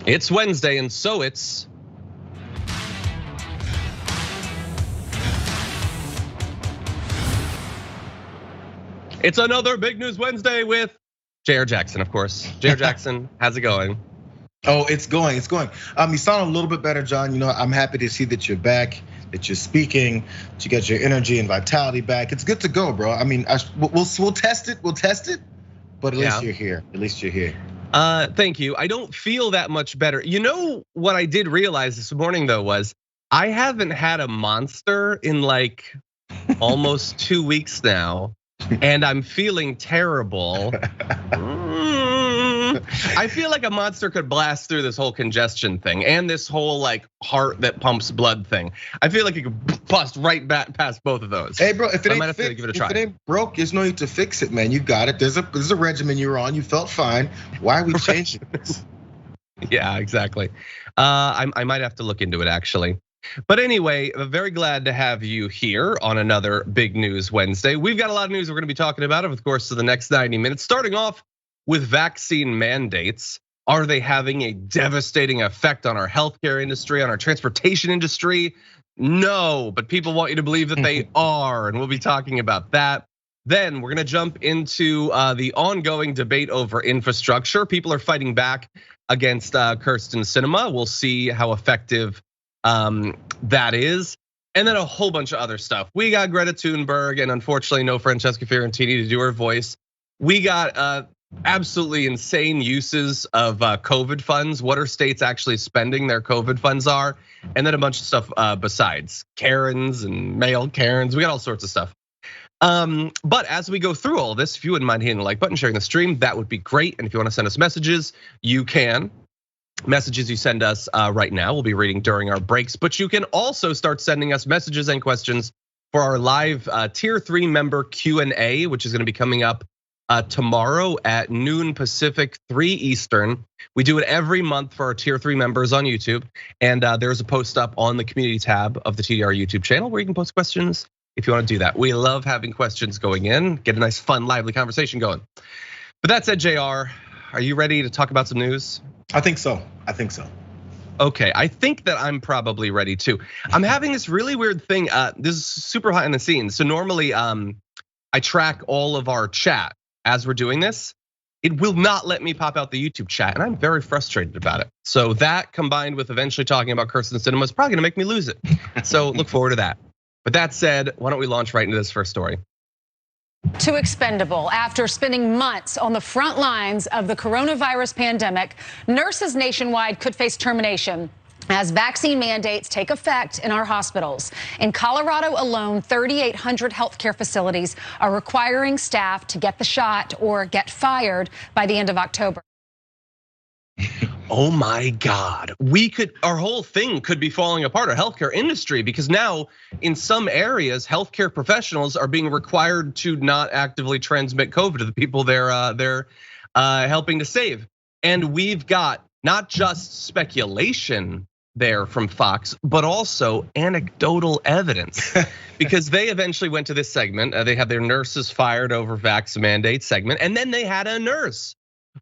It's Wednesday, and so it's another Big News Wednesday with Jayar Jackson, of course. Jayar Jackson, how's it going? Oh, it's going. You sound a little bit better, John. You know, I'm happy to see that you're back, that you're speaking, that you got your energy and vitality back. It's good to go, bro. I mean, we'll test it. But at least you're here. Thank you. I don't feel that much better. You know what I did realize this morning though was I haven't had a monster in like almost 2 weeks now, and I'm feeling terrible. I feel like a monster could blast through this whole congestion thing and this whole like heart that pumps blood thing. I feel like it could bust right back past both of those. Hey, bro, if it ain't broke, there's no need to fix it, man. You got it. There's a regimen you're on. You felt fine. Why are we changing this? Yeah, exactly. I might have to look into it actually. But anyway, I'm very glad to have you here on another Big News Wednesday. We've got a lot of news we're gonna be talking about over the course of the next 90 minutes, starting off with vaccine mandates. Are they having a devastating effect on our healthcare industry, on our transportation industry? No, but people want you to believe that they are, and we'll be talking about that. Then we're gonna jump into the ongoing debate over infrastructure. People are fighting back against Kyrsten Sinema. We'll see how effective that is. And then a whole bunch of other stuff. We got Greta Thunberg, and unfortunately no Francesca Fiorentini to do her voice. We got absolutely insane uses of COVID funds. What are states actually spending their COVID funds are, and then a bunch of stuff besides Karens and male Karens. We got all sorts of stuff. But as we go through all this, if you wouldn't mind hitting the like button, sharing the stream, that would be great. And if you want to send us messages, you can. Messages you send us right now, we'll be reading during our breaks. But you can also start sending us messages and questions for our live tier 3 member Q&A, which is going to be coming up tomorrow at noon Pacific, 3 Eastern. We do it every month for our tier 3 members on YouTube. And there's a post up on the community tab of the TDR YouTube channel where you can post questions if you want to do that. We love having questions going in, get a nice, fun, lively conversation going. But that said, JR, are you ready to talk about some news? I think so. Okay, I think that I'm probably ready too. I'm having this really weird thing. This is super hot in the scenes. So normally, I track all of our chat as we're doing this. It will not let me pop out the YouTube chat, and I'm very frustrated about it. So that combined with eventually talking about Kyrsten Sinema is probably gonna make me lose it. So look forward to that. But that said, why don't we launch right into this first story? Too expendable. After spending months on the front lines of the coronavirus pandemic, nurses nationwide could face termination as vaccine mandates take effect in our hospitals. In Colorado alone, 3,800 healthcare facilities are requiring staff to get the shot or get fired by the end of October. Oh my God, our whole thing could be falling apart, our healthcare industry, because now in some areas, healthcare professionals are being required to not actively transmit COVID to the people they're helping to save. And we've got not just speculation there from Fox, but also anecdotal evidence, because they eventually went to this segment. They had their nurses fired over vax mandate segment, and then they had a nurse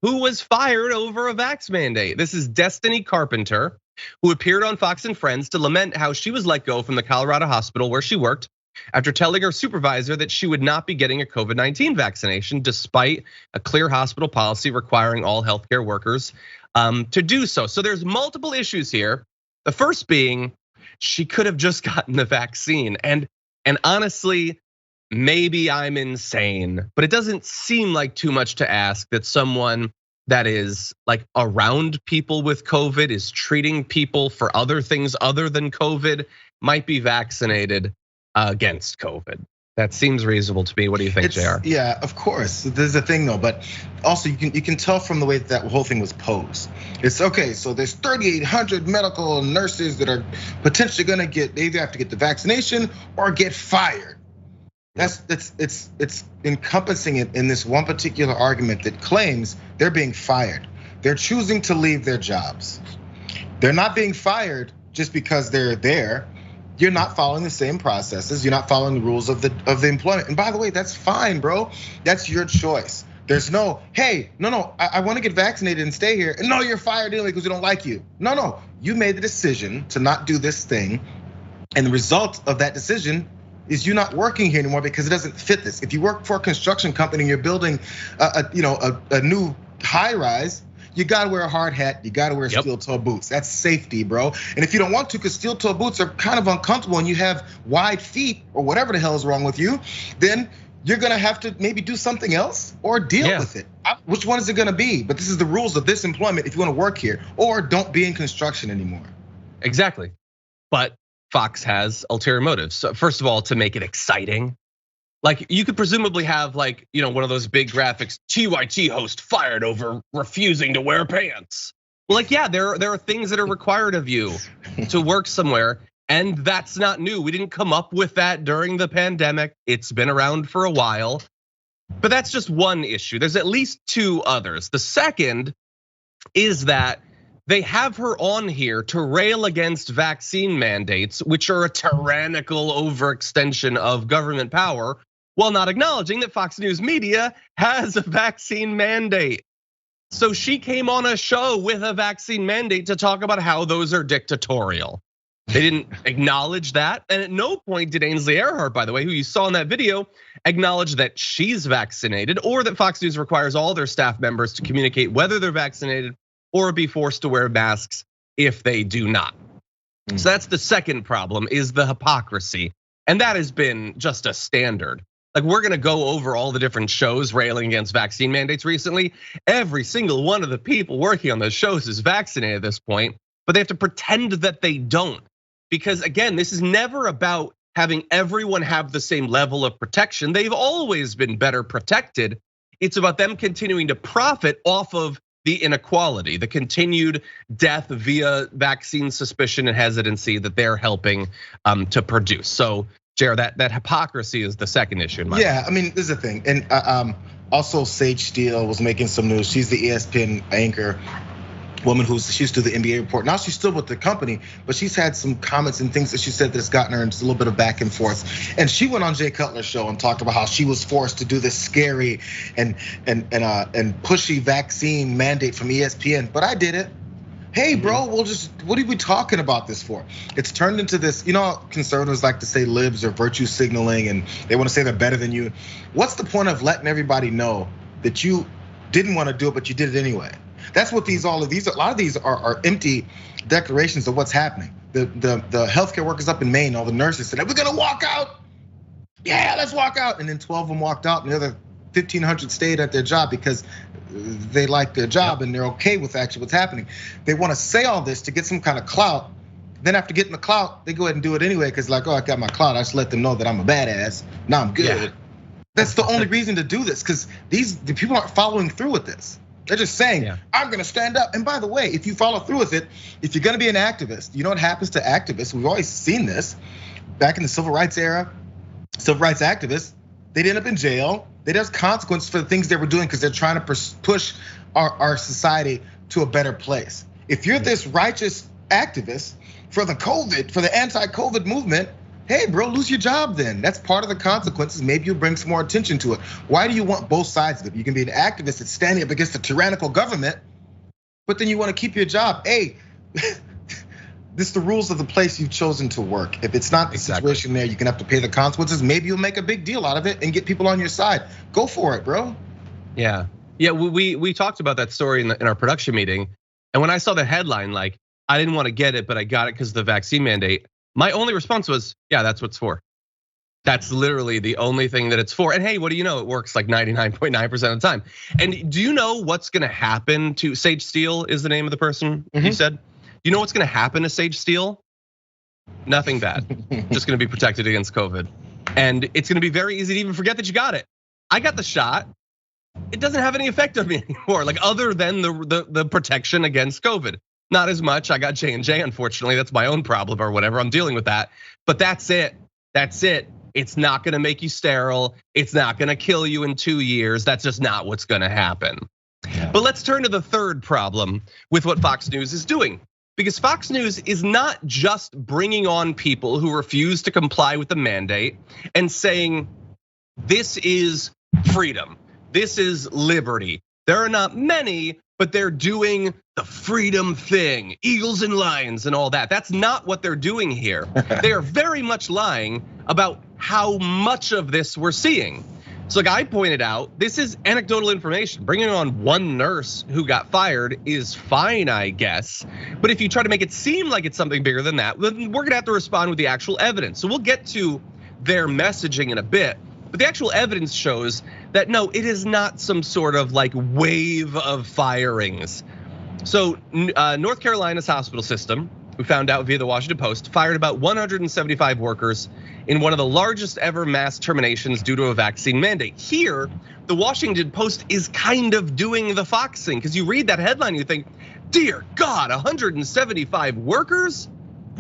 who was fired over a vax mandate. This is Destiny Carpenter, who appeared on Fox and Friends to lament how she was let go from the Colorado hospital where she worked after telling her supervisor that she would not be getting a COVID-19 vaccination despite a clear hospital policy requiring all healthcare workers to do so. So there's multiple issues here. The first being she could have just gotten the vaccine, and honestly, maybe I'm insane, but it doesn't seem like too much to ask that someone that is like around people with COVID, is treating people for other things other than COVID, might be vaccinated against COVID. That seems reasonable to me. What do you think, Jayar? Yeah, of course. There's a thing though, but also you can tell from the way that whole thing was posed. It's okay, so there's 3,800 medical nurses that are potentially gonna they either have to get the vaccination or get fired. It's encompassing it in this one particular argument that claims they're being fired. They're choosing to leave their jobs. They're not being fired just because they're there. You're not following the same processes. You're not following the rules of the employment. And by the way, that's fine, bro. That's your choice. There's no, hey, no, I want to get vaccinated and stay here. And no, you're fired anyway because we don't like you. No, you made the decision to not do this thing. And the result of that decision is you not working here anymore because it doesn't fit this. If you work for a construction company and you're building a new high rise, you gotta wear a hard hat, you gotta wear steel toe boots. That's safety, bro. And if you don't want to, because steel toe boots are kind of uncomfortable and you have wide feet or whatever the hell is wrong with you, then you're gonna have to maybe do something else or deal with it. Which one is it gonna be? But this is the rules of this employment if you wanna work here, or don't be in construction anymore. Exactly, but Fox has ulterior motives. So first of all, to make it exciting. Like you could presumably have like, one of those big graphics, TYT host fired over refusing to wear pants. Well, like, yeah, there are things that are required of you to work somewhere. And that's not new. We didn't come up with that during the pandemic. It's been around for a while. But that's just one issue. There's at least two others. The second is that they have her on here to rail against vaccine mandates, which are a tyrannical overextension of government power, while not acknowledging that Fox News Media has a vaccine mandate. So she came on a show with a vaccine mandate to talk about how those are dictatorial. They didn't acknowledge that. And at no point did Ainsley Earhart, by the way, who you saw in that video, acknowledge that she's vaccinated or that Fox News requires all their staff members to communicate whether they're vaccinated or be forced to wear masks if they do not. So that's the second problem, is the hypocrisy. And that has been just a standard. Like, we're gonna go over all the different shows railing against vaccine mandates recently. Every single one of the people working on those shows is vaccinated at this point, but they have to pretend that they don't. Because again, this is never about having everyone have the same level of protection. They've always been better protected. It's about them continuing to profit off of the inequality, the continued death via vaccine suspicion and hesitancy that they're helping to produce. So, Jayar, that hypocrisy is the second issue in my mind. I mean, this is the thing. And also Sage Steele was making some news. She's the ESPN anchor woman she used to do the NBA report. Now she's still with the company, but she's had some comments and things that she said that's gotten her into a little bit of back and forth. And she went on Jay Cutler's show and talked about how she was forced to do this scary and pushy vaccine mandate from ESPN, but I did it. Hey, bro, what are we talking about this for? It's turned into this, conservatives like to say libs or virtue signaling and they want to say they're better than you. What's the point of letting everybody know that you didn't want to do it, but you did it anyway? That's what a lot of these are empty declarations of what's happening. The healthcare workers up in Maine, all the nurses said, we're gonna walk out. Yeah, let's walk out. And then 12 of them walked out and the other 1,500 stayed at their job because they like their job and they're okay with actually what's happening. They wanna say all this to get some kind of clout. Then after getting the clout, they go ahead and do it anyway because like, I got my clout. I just let them know that I'm a badass. Now I'm good. Yeah. That's the only reason to do this because the people aren't following through with this. They're just saying, I'm gonna stand up. And by the way, if you follow through with it, if you're gonna be an activist, you know what happens to activists? We've always seen this. Back in the civil rights era, civil rights activists, they'd end up in jail. There's consequences for the things they were doing because they're trying to push our society to a better place. If you're this righteous activist for the anti-COVID movement, hey, bro, lose your job then. That's part of the consequences. Maybe you'll bring some more attention to it. Why do you want both sides of it? You can be an activist that's standing up against a tyrannical government, but then you want to keep your job. Hey, this is the rules of the place you've chosen to work. If it's not the situation there, you're gonna have to pay the consequences. Maybe you'll make a big deal out of it and get people on your side. Go for it, bro. Yeah, we talked about that story in our production meeting. And when I saw the headline, like, I didn't want to get it, but I got it because of the vaccine mandate. My only response was, yeah, that's what it's for. That's literally the only thing that it's for. And hey, what do you know? It works like 99.9% of the time. And do you know what's gonna happen to Sage Steele is the name of the person you said? You know what's gonna happen to Sage Steele? Nothing bad, just gonna be protected against COVID. And it's gonna be very easy to even forget that you got it. I got the shot. It doesn't have any effect on me anymore, like other than the protection against COVID. Not as much, I got J&J, unfortunately, that's my own problem or whatever, I'm dealing with that. But that's it, it's not gonna make you sterile, it's not gonna kill you in 2 years, that's just not what's gonna happen. But let's turn to the third problem with what Fox News is doing. because Fox News is not just bringing on people who refuse to comply with the mandate and saying, this is freedom, this is liberty. There are not many, but they're doing the freedom thing, eagles and lions and all that. That's not what they're doing here. They are very much lying about how much of this we're seeing. So like I pointed out, this is anecdotal information. Bringing on one nurse who got fired is fine, I guess. But if you try to make it seem like it's something bigger than that, then we're gonna have to respond with the actual evidence. So we'll get to their messaging in a bit. But the actual evidence shows that no, it is not some sort of like wave of firings. So North Carolina's hospital system, we found out via the Washington Post, fired about 175 workers in one of the largest ever mass terminations due to a vaccine mandate. Here, the Washington Post is kind of doing the Fox thing, because you read that headline and you think, dear God, 175 workers?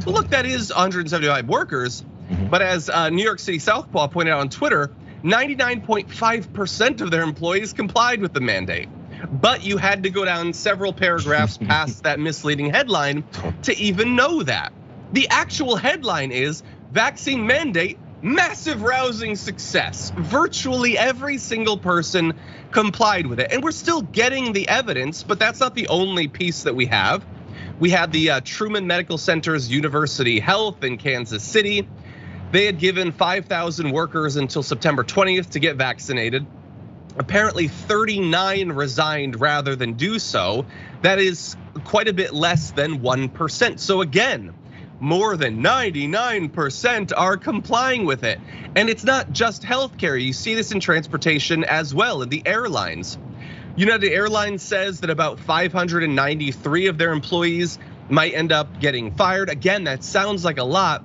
Well, look, that is 175 workers. But as New York City Southpaw pointed out on Twitter, 99.5% of their employees complied with the mandate. But you had to go down several paragraphs past that misleading headline to even know that. The actual headline is vaccine mandate, massive rousing success. Virtually every single person complied with it. And we're still getting the evidence, but that's not the only piece that we have. We had the Truman Medical Center's University Health in Kansas City. They had given 5,000 workers until September 20th to get vaccinated. Apparently 39 resigned rather than do so. That is quite a bit less than 1%. So again, more than 99% are complying with it. And it's not just healthcare. You see this in transportation as well, in the airlines. United Airlines says that about 593 of their employees might end up getting fired. Again, that sounds like a lot.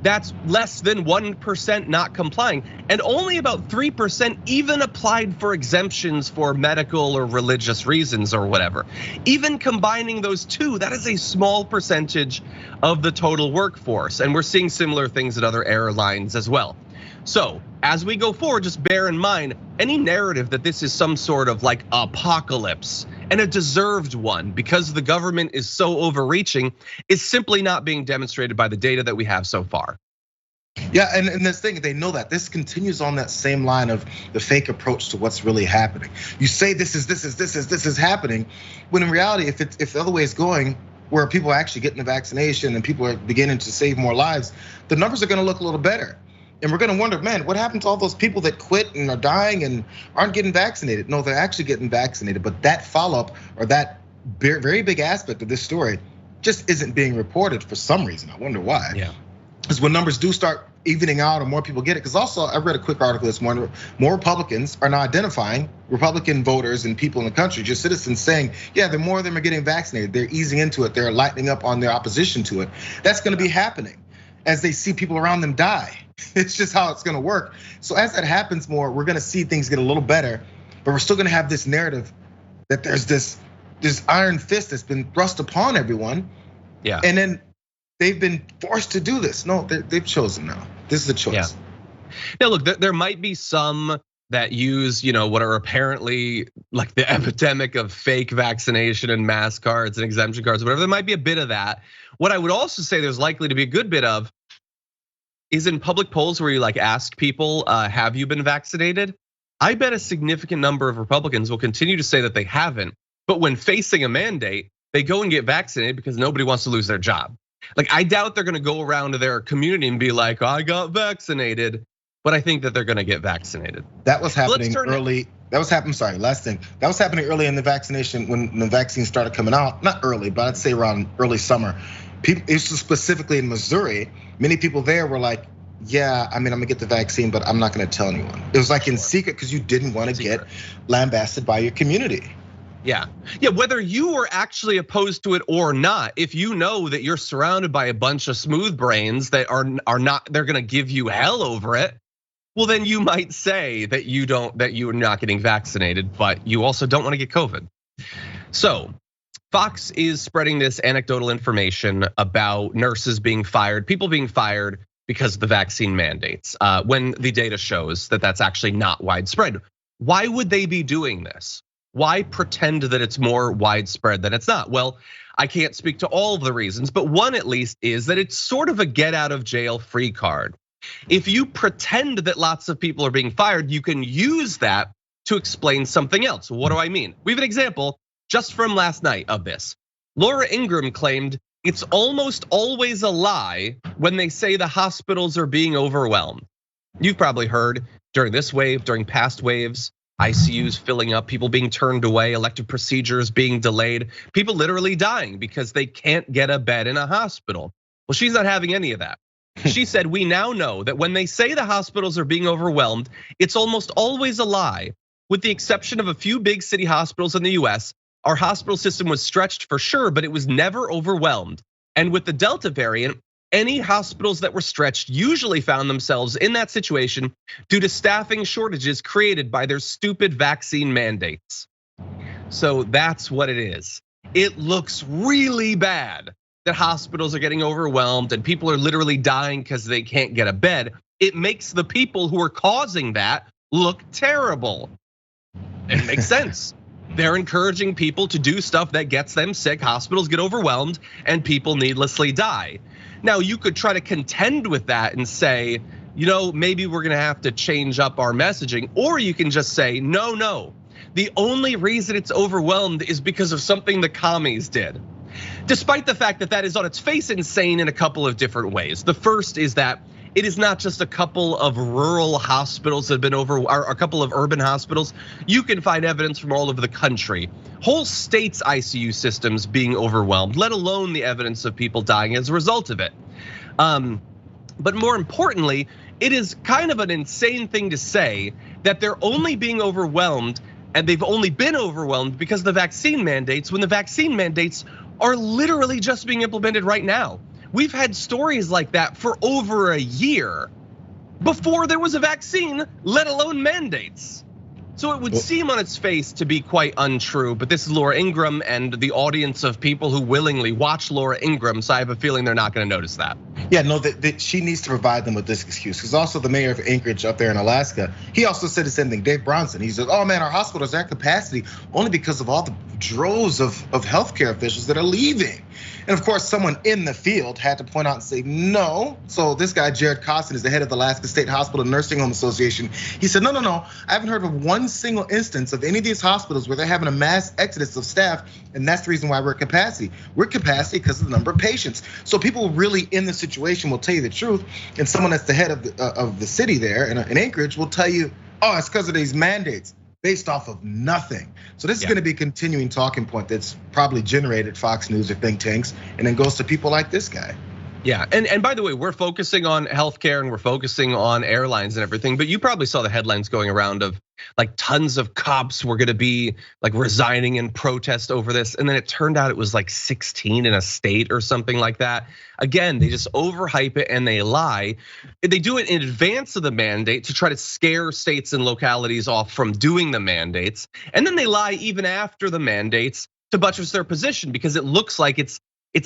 That's less than 1% not complying. And only about 3% even applied for exemptions for medical or religious reasons or whatever. Even combining those two, that is a small percentage of the total workforce. And we're seeing similar things at other airlines as well. So as we go forward, just bear in mind, any narrative that this is some sort of like apocalypse, and a deserved one because the government is so overreaching, is simply not being demonstrated by the data that we have so far. Yeah, and this thing, they know that this continues on that same line of the fake approach to what's really happening. You say this is happening, when in reality, if the other way is going, where people are actually getting the vaccination and people are beginning to save more lives, the numbers are gonna look a little better. And we're gonna wonder, man, what happened to all those people that quit and are dying and aren't getting vaccinated? No, they're actually getting vaccinated, but that follow-up or that very big aspect of this story just isn't being reported for some reason. I wonder why. Yeah. Because when numbers do start evening out or more people get it, because also I read a quick article this morning, more Republicans are now identifying Republican voters and people in the country, just citizens saying, yeah, the more of them are getting vaccinated, they're easing into it, they're lightening up on their opposition to it. That's gonna be happening as they see people around them die. It's just how it's gonna work. So as that happens more, we're gonna see things get a little better, but we're still gonna have this narrative that there's this iron fist that's been thrust upon everyone. Yeah. And then they've been forced to do this. No, they've chosen now. This is a choice. Yeah. Now look, there might be some that use, what are apparently like the epidemic of fake vaccination and mask cards and exemption cards, whatever. There might be a bit of that. What I would also say there's likely to be a good bit of is in public polls where you like ask people, have you been vaccinated? I bet a significant number of Republicans will continue to say that they haven't, but when facing a mandate, they go and get vaccinated because nobody wants to lose their job. Like I doubt they're gonna go around to their community and be like, I got vaccinated, but I think that they're gonna get vaccinated. That was happening early. That was happening, sorry, last thing. That was happening early in the vaccination when the vaccine started coming out. Not early, but I'd say around early summer. People, it's specifically in Missouri, many people there were like, yeah, I mean, I'm gonna get the vaccine, but I'm not gonna tell anyone. It was like in secret because you didn't want to get lambasted by your community. Yeah, whether you were actually opposed to it or not, if you know that you're surrounded by a bunch of smooth brains that are not, they're gonna give you hell over it, well then you might say that you're not getting vaccinated, but you also don't want to get COVID. So Fox is spreading this anecdotal information about nurses being fired, people being fired because of the vaccine mandates, when the data shows that that's actually not widespread. Why would they be doing this? Why pretend that it's more widespread than it's not? Well, I can't speak to all of the reasons, but one at least is that it's sort of a get out of jail free card. If you pretend that lots of people are being fired, you can use that to explain something else. What do I mean? We have an example just from last night of this. Laura Ingraham claimed it's almost always a lie when they say the hospitals are being overwhelmed. You've probably heard during this wave, during past waves, ICUs filling up, people being turned away, elective procedures being delayed, people literally dying because they can't get a bed in a hospital. Well, she's not having any of that. She said, we now know that when they say the hospitals are being overwhelmed, it's almost always a lie. With the exception of a few big city hospitals in the US, our hospital system was stretched for sure, but it was never overwhelmed. And with the Delta variant, any hospitals that were stretched usually found themselves in that situation due to staffing shortages created by their stupid vaccine mandates. So that's what it is. It looks really bad that hospitals are getting overwhelmed and people are literally dying because they can't get a bed. It makes the people who are causing that look terrible. It makes sense. They're encouraging people to do stuff that gets them sick. Hospitals get overwhelmed and people needlessly die. Now, you could try to contend with that and say, maybe we're gonna have to change up our messaging, or you can just say, no. The only reason it's overwhelmed is because of something the commies did. Despite the fact that that is on its face insane in a couple of different ways. The first is that it is not just a couple of rural hospitals that have been or a couple of urban hospitals. You can find evidence from all over the country. Whole states' ICU systems being overwhelmed, let alone the evidence of people dying as a result of it. But more importantly, it is kind of an insane thing to say that they're only being overwhelmed and they've only been overwhelmed because of the vaccine mandates when the vaccine mandates are literally just being implemented right now. We've had stories like that for over a year before there was a vaccine, let alone mandates. So it would seem on its face to be quite untrue, but this is Laura Ingraham and the audience of people who willingly watch Laura Ingraham, so I have a feeling they're not gonna notice that. Yeah, no, that she needs to provide them with this excuse. Because also the mayor of Anchorage up there in Alaska, he also said the same thing, Dave Bronson. He said, oh man, our hospitals are at capacity only because of all the droves of healthcare officials that are leaving. And of course, someone in the field had to point out and say no. So this guy, Jayar Kyrsten, is the head of the Alaska State Hospital Nursing Home Association. He said, no, I haven't heard of one single instance of any of these hospitals where they're having a mass exodus of staff, and that's the reason why we're at capacity. We're at capacity because of the number of patients. So people really in the situation will tell you the truth, and someone that's the head of the city there in Anchorage will tell you, oh, it's because of these mandates. Based off of nothing. So this is gonna be a continuing talking point that's probably generated Fox News or think tanks and then goes to people like this guy. Yeah, and by the way, we're focusing on healthcare and we're focusing on airlines and everything, but you probably saw the headlines going around of like tons of cops were gonna be like resigning in protest over this. And then it turned out it was like 16 in a state or something like that. Again, they just overhype it and they lie. They do it in advance of the mandate to try to scare states and localities off from doing the mandates. And then they lie even after the mandates to buttress their position because it looks like it's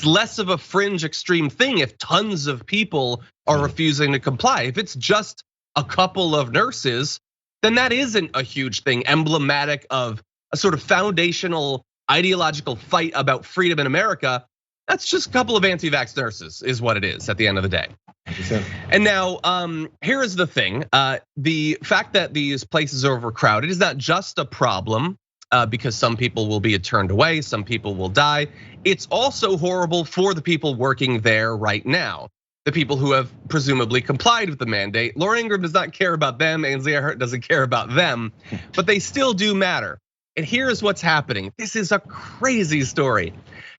less of a fringe extreme thing if tons of people are refusing to comply. If it's just a couple of nurses, then that isn't a huge thing, emblematic of a sort of foundational ideological fight about freedom in America. That's just a couple of anti-vax nurses is what it is at the end of the day. And now, here is the thing. The fact that these places are overcrowded is not just a problem because some people will be turned away, some people will die. It's also horrible for the people working there right now. The people who have presumably complied with the mandate. Laura Ingraham does not care about them, and Jayar doesn't care about them, but they still do matter. And here's what's happening. This is a crazy story.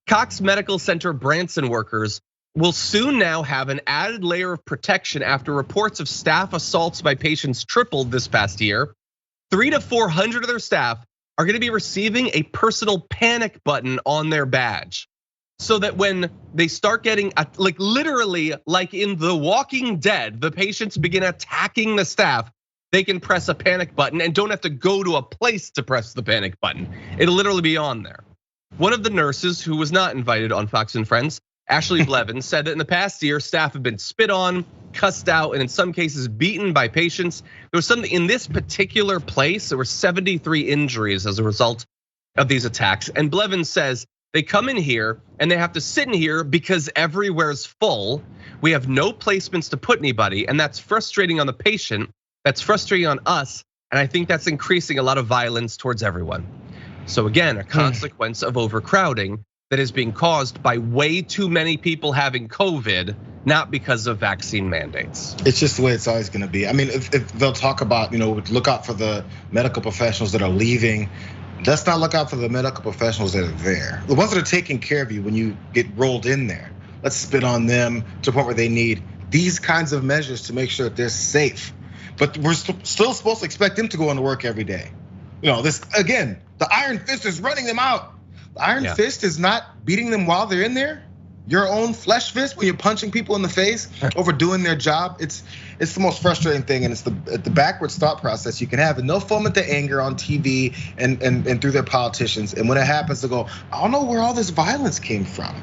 Cox Medical Center Branson workers will soon now have an added layer of protection after reports of staff assaults by patients tripled this past year. 300 to 400 of their staff are gonna be receiving a personal panic button on their badge. So that when they start getting, like literally like in The Walking Dead, the patients begin attacking the staff, they can press a panic button and don't have to go to a place to press the panic button. It'll literally be on there. One of the nurses who was not invited on Fox and Friends, Ashley Blevins, said that in the past year, staff have been spit on, cussed out, and in some cases beaten by patients. There was something in this particular place, there were 73 injuries as a result of these attacks. And Blevins says they come in here and they have to sit in here because everywhere's full. We have no placements to put anybody, and that's frustrating on the patient. That's frustrating on us, and I think that's increasing a lot of violence towards everyone. So again, a consequence of overcrowding that is being caused by way too many people having COVID, not because of vaccine mandates. It's just the way it's always gonna be. I mean, if they'll talk about, look out for the medical professionals that are leaving. Let's not look out for the medical professionals that are there. The ones that are taking care of you when you get rolled in there. Let's spit on them to the point where they need these kinds of measures to make sure that they're safe. But we're still supposed to expect them to go into work every day. This, again, the iron fist is running them out. The iron fist is not beating them while they're in there. Your own flesh fist when you're punching people in the face over doing their job. It's the most frustrating thing, and it's the backwards thought process you can have. And they'll foment the anger on TV and through their politicians. And when it happens, they go, I don't know where all this violence came from.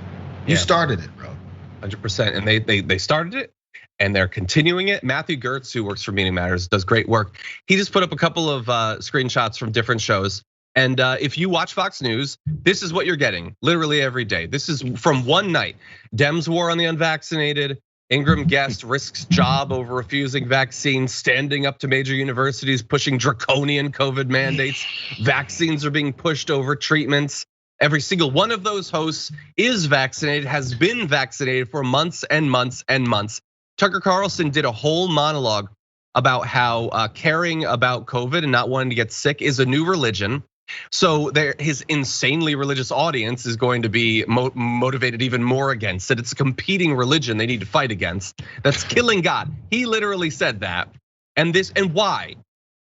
You started it, bro. 100%, and they started it. And they're continuing it. Matthew Gertz, who works for Media Matters, does great work. He just put up a couple of screenshots from different shows. And if you watch Fox News, this is what you're getting literally every day. This is from one night. Dems war on the unvaccinated. Ingram Guest risks job over refusing vaccines, standing up to major universities, pushing draconian COVID mandates. Vaccines are being pushed over treatments. Every single one of those hosts is vaccinated, has been vaccinated for months and months and months. Tucker Carlson did a whole monologue about how caring about COVID and not wanting to get sick is a new religion. So his insanely religious audience is going to be motivated even more against it. It's a competing religion they need to fight against. That's killing God. He literally said that. And why?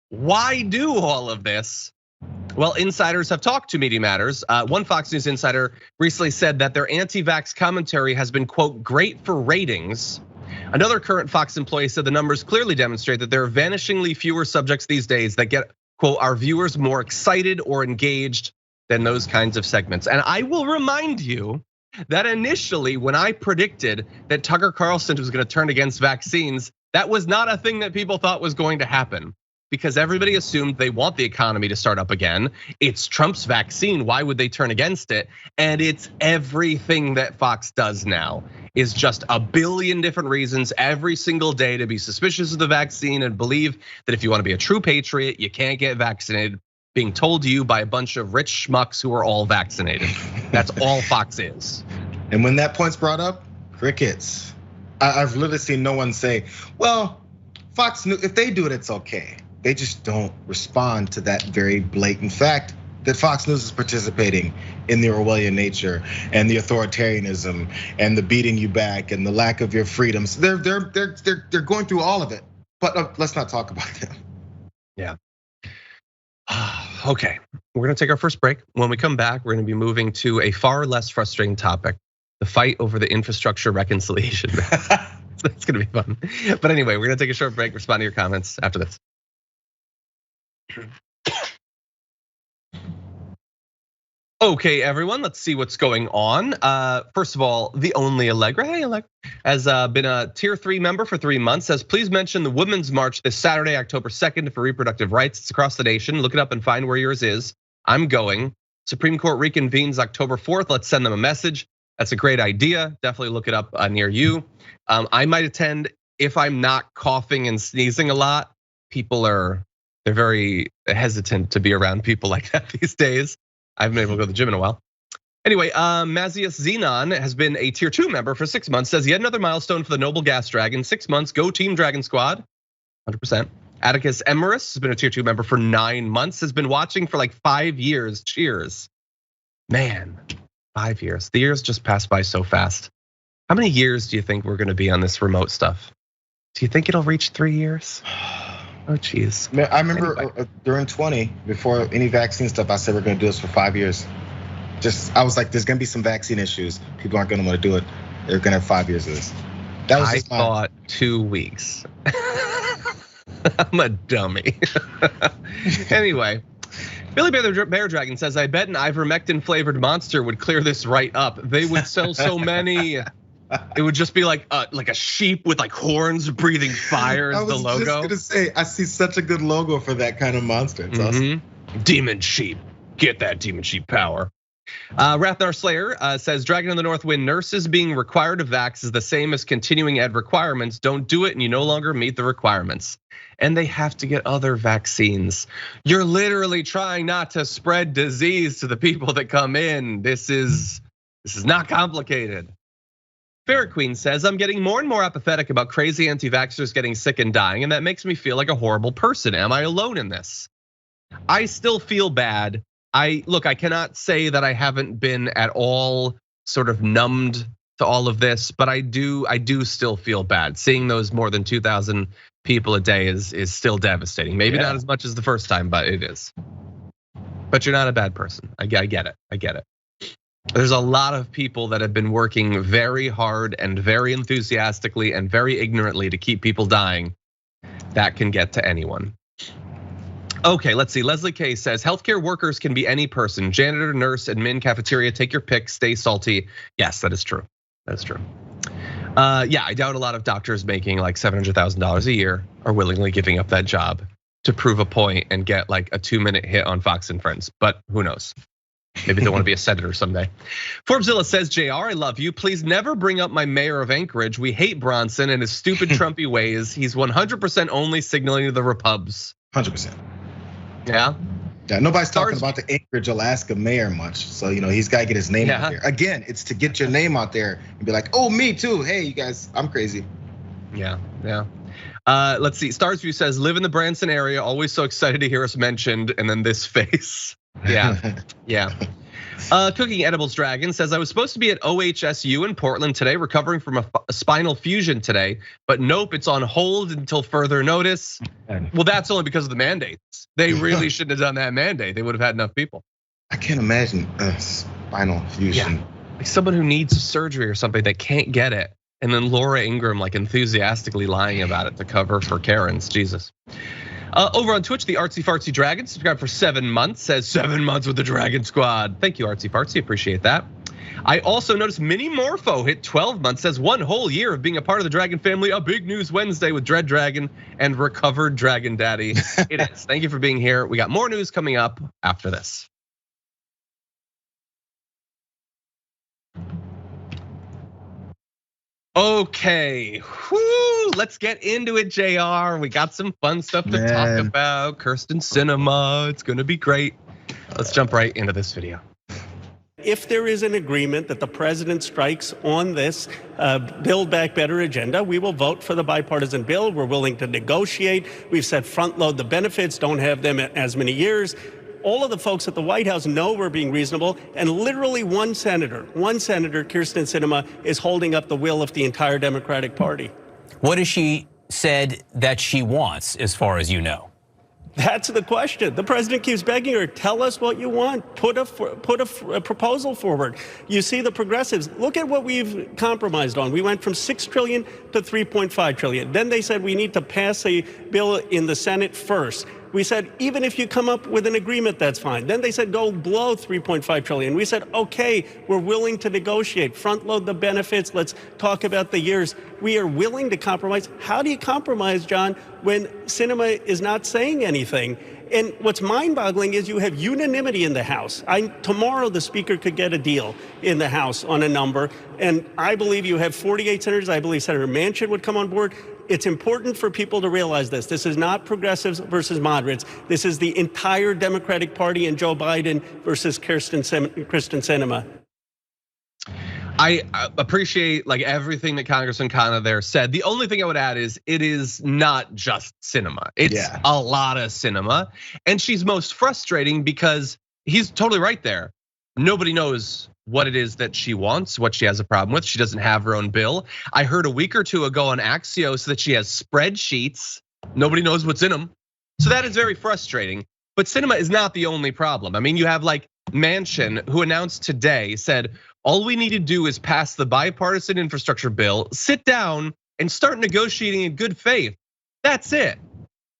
Why do all of this? Well, insiders have talked to Media Matters. One Fox News insider recently said that their anti-vax commentary has been, quote, great for ratings. Another current Fox employee said the numbers clearly demonstrate that there are vanishingly fewer subjects these days that get, quote, our viewers more excited or engaged than those kinds of segments. And I will remind you that initially when I predicted that Tucker Carlson was gonna turn against vaccines, that was not a thing that people thought was going to happen. Because everybody assumed they want the economy to start up again. It's Trump's vaccine, why would they turn against it? And it's everything that Fox does now is just a billion different reasons every single day to be suspicious of the vaccine and believe that if you want to be a true patriot, you can't get vaccinated, being told to you by a bunch of rich schmucks who are all vaccinated. That's all Fox is. And when that point's brought up, crickets. I've literally seen no one say, well, Fox News, if they do it, it's okay. They just don't respond to that very blatant fact that Fox News is participating in the Orwellian nature and the authoritarianism and the beating you back and the lack of your freedoms. They're going through all of it, but let's not talk about them. Yeah. Okay, we're gonna take our first break. When we come back, we're gonna be moving to a far less frustrating topic: the fight over the infrastructure reconciliation. That's gonna be fun. But anyway, we're gonna take a short break. Respond to your comments after this. Okay, everyone, let's see what's going on. First of all, the only Allegra, hey Allegra, has been a tier 3 member for 3 months. Says, please mention the Women's March this Saturday, October 2nd for reproductive rights. It's across the nation. Look it up and find where yours is. I'm going. Supreme Court reconvenes October 4th. Let's send them a message. That's a great idea. Definitely look it up near you. I might attend if I'm not coughing and sneezing a lot. They're very hesitant to be around people like that these days. I haven't been able to go to the gym in a while. Anyway, Mazius Xenon has been a tier 2 member for 6 months. Says yet another milestone for the Noble Gas Dragon. 6 months, go Team Dragon Squad, 100%. Atticus Emerus has been a tier 2 member for 9 months. Has been watching for like 5 years. Cheers, man. 5 years. The years just passed by so fast. How many years do you think we're going to be on this remote stuff? Do you think it'll reach 3 years? Oh, geez. I remember during 20, before any vaccine stuff, I said we're gonna do this for 5 years. I was like, there's gonna be some vaccine issues. People aren't gonna wanna do it. They're gonna have 5 years of this. That was I thought 2 weeks. I'm a dummy. Anyway, Billy Bear Dragon says, I bet an ivermectin flavored monster would clear this right up. They would sell so many. It would just be like a sheep with like horns breathing fire as the logo. I was just gonna say, I see such a good logo for that kind of monster. It's awesome. Demon sheep, Get that demon sheep power. Rathnar Slayer says, Dragon of the North Wind, nurses being required to vax is the same as continuing ed requirements. Don't do it and you no longer meet the requirements. And they have to get other vaccines. You're literally trying not to spread disease to the people that come in. This is not complicated. Ferret Queen says, I'm getting more and more apathetic about crazy anti-vaxxers getting sick and dying, and that makes me feel like a horrible person. Am I alone in this? I still feel bad. I cannot say that I haven't been at all sort of numbed to all of this, but I do still feel bad. Seeing those more than 2,000 people a day is still devastating. Maybe not as much as the first time, but it is. But you're not a bad person. I get it. I get it. There's a lot of people that have been working very hard and very enthusiastically and very ignorantly to keep people dying. That can get to anyone. Okay, let's see. Leslie K says, healthcare workers can be any person. Janitor, nurse, admin, cafeteria, take your pick, stay salty. Yes, that is true. That's true. Yeah, I doubt a lot of doctors making like $700,000 a year are willingly giving up that job to prove a point and get like a 2-minute hit on Fox and Friends, but who knows? Maybe they want to be a senator someday. Forbesilla says, Jayar, I love you. Please never bring up my mayor of Anchorage. We hate Bronson and his stupid Trumpy ways. He's 100% only signaling to the Repubs. 100%. Yeah. Yeah, nobody's talking about the Anchorage, Alaska mayor much. So, he's got to get his name out there. Again, it's to get your name out there and be like, oh, me too. Hey, you guys, I'm crazy. Yeah. Let's see. Stars View says, live in the Branson area. Always so excited to hear us mentioned. And then this face. Yeah. Cooking Edibles Dragon says, I was supposed to be at OHSU in Portland today, recovering from a spinal fusion today, but nope, it's on hold until further notice. Well, that's only because of the mandates. They really shouldn't have done that mandate. They would have had enough people. I can't imagine a spinal fusion. Yeah. Like someone who needs surgery or something that can't get it. And then Laura Ingraham like enthusiastically lying about it to cover for Karens, Jesus. Over on Twitch, the Artsy Fartsy Dragon subscribed for 7 months, says 7 months with the Dragon Squad. Thank you, Artsy Fartsy, appreciate that. I also noticed Mini Morpho hit 12 months, says 1 whole year of being a part of the Dragon family, a big news Wednesday with Dread Dragon and recovered Dragon Daddy. It is, thank you for being here. We got more news coming up after this. Okay, let's get into it, Jayar. We got some fun stuff to talk about. Kyrsten Cinema, it's gonna be great. Let's jump right into this video. If there is an agreement that the president strikes on this Build Back Better agenda, we will vote for the bipartisan bill. We're willing to negotiate. We've said front load the benefits, don't have them as many years. All of the folks at the White House know we're being reasonable, and literally one senator, Kyrsten Sinema, is holding up the will of the entire Democratic Party. What has she said that she wants, as far as you know? That's the question. The president keeps begging her, tell us what you want, put a proposal forward. You see the progressives, look at what we've compromised on. We went from 6 trillion to 3.5 trillion. Then they said we need to pass a bill in the Senate first. We said, even if you come up with an agreement, that's fine. Then they said, go below 3.5 trillion. We said, okay, we're willing to negotiate, front load the benefits. Let's talk about the years. We are willing to compromise. How do you compromise, John, when Sinema is not saying anything? And what's mind-boggling is you have unanimity in the House. Tomorrow the speaker could get a deal in the House on a number. And I believe you have 48 senators. I believe Senator Manchin would come on board. It's important for people to realize this. This is not progressives versus moderates. This is the entire Democratic Party and Joe Biden versus Kyrsten Sinema. I appreciate like everything that Congressman Khanna there said. The only thing I would add is it is not just Sinema. It's a lot of Sinema. And she's most frustrating because he's totally right there. Nobody knows what it is that she wants, what she has a problem with. She doesn't have her own bill. I heard a week or two ago on Axios that she has spreadsheets. Nobody knows what's in them. So that is very frustrating. But Sinema is not the only problem. I mean, you have like Manchin, who announced today, said, all we need to do is pass the bipartisan infrastructure bill, sit down and start negotiating in good faith. That's it.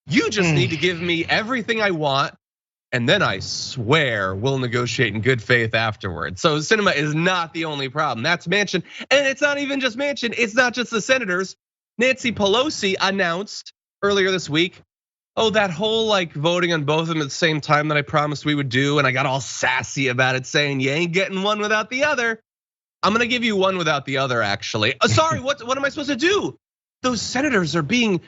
You just need to give me everything I want, and then I swear we'll negotiate in good faith afterwards. So Sinema is not the only problem. That's Manchin, and it's not even just Manchin. It's not just the senators. Nancy Pelosi announced earlier this week oh, that whole like voting on both of them at the same time that I promised we would do, and I got all sassy about it, saying you ain't getting one without the other. I'm gonna give you one without the other, actually. Sorry, what am I supposed to do? Those senators they're being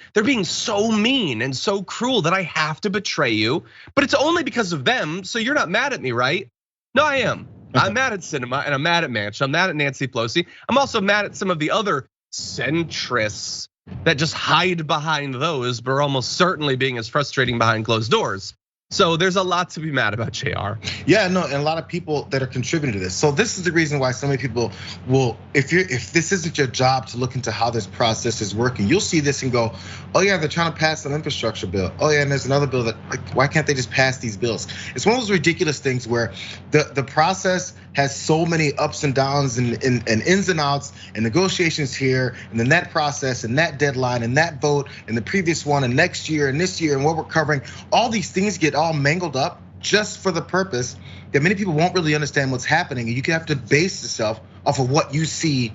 so mean and so cruel that I have to betray you. But it's only because of them, so you're not mad at me, right? No, I am. I'm mad at Sinema and I'm mad at Manchin. I'm mad at Nancy Pelosi. I'm also mad at some of the other centrists that just hide behind those, but are almost certainly being as frustrating behind closed doors. So there's a lot to be mad about, Jayar. Yeah, no, and a lot of people that are contributing to this. So this is the reason why so many people will, if this isn't your job to look into how this process is working, you'll see this and go, oh yeah, they're trying to pass an infrastructure bill. Oh yeah, and there's another bill that, like, why can't they just pass these bills? It's one of those ridiculous things where the process has so many ups and downs and ins and outs and negotiations here, and then that process and that deadline and that vote and the previous one and next year and this year and what we're covering. All these things get all mangled up just for the purpose that many people won't really understand what's happening. And you have to base yourself off of what you see,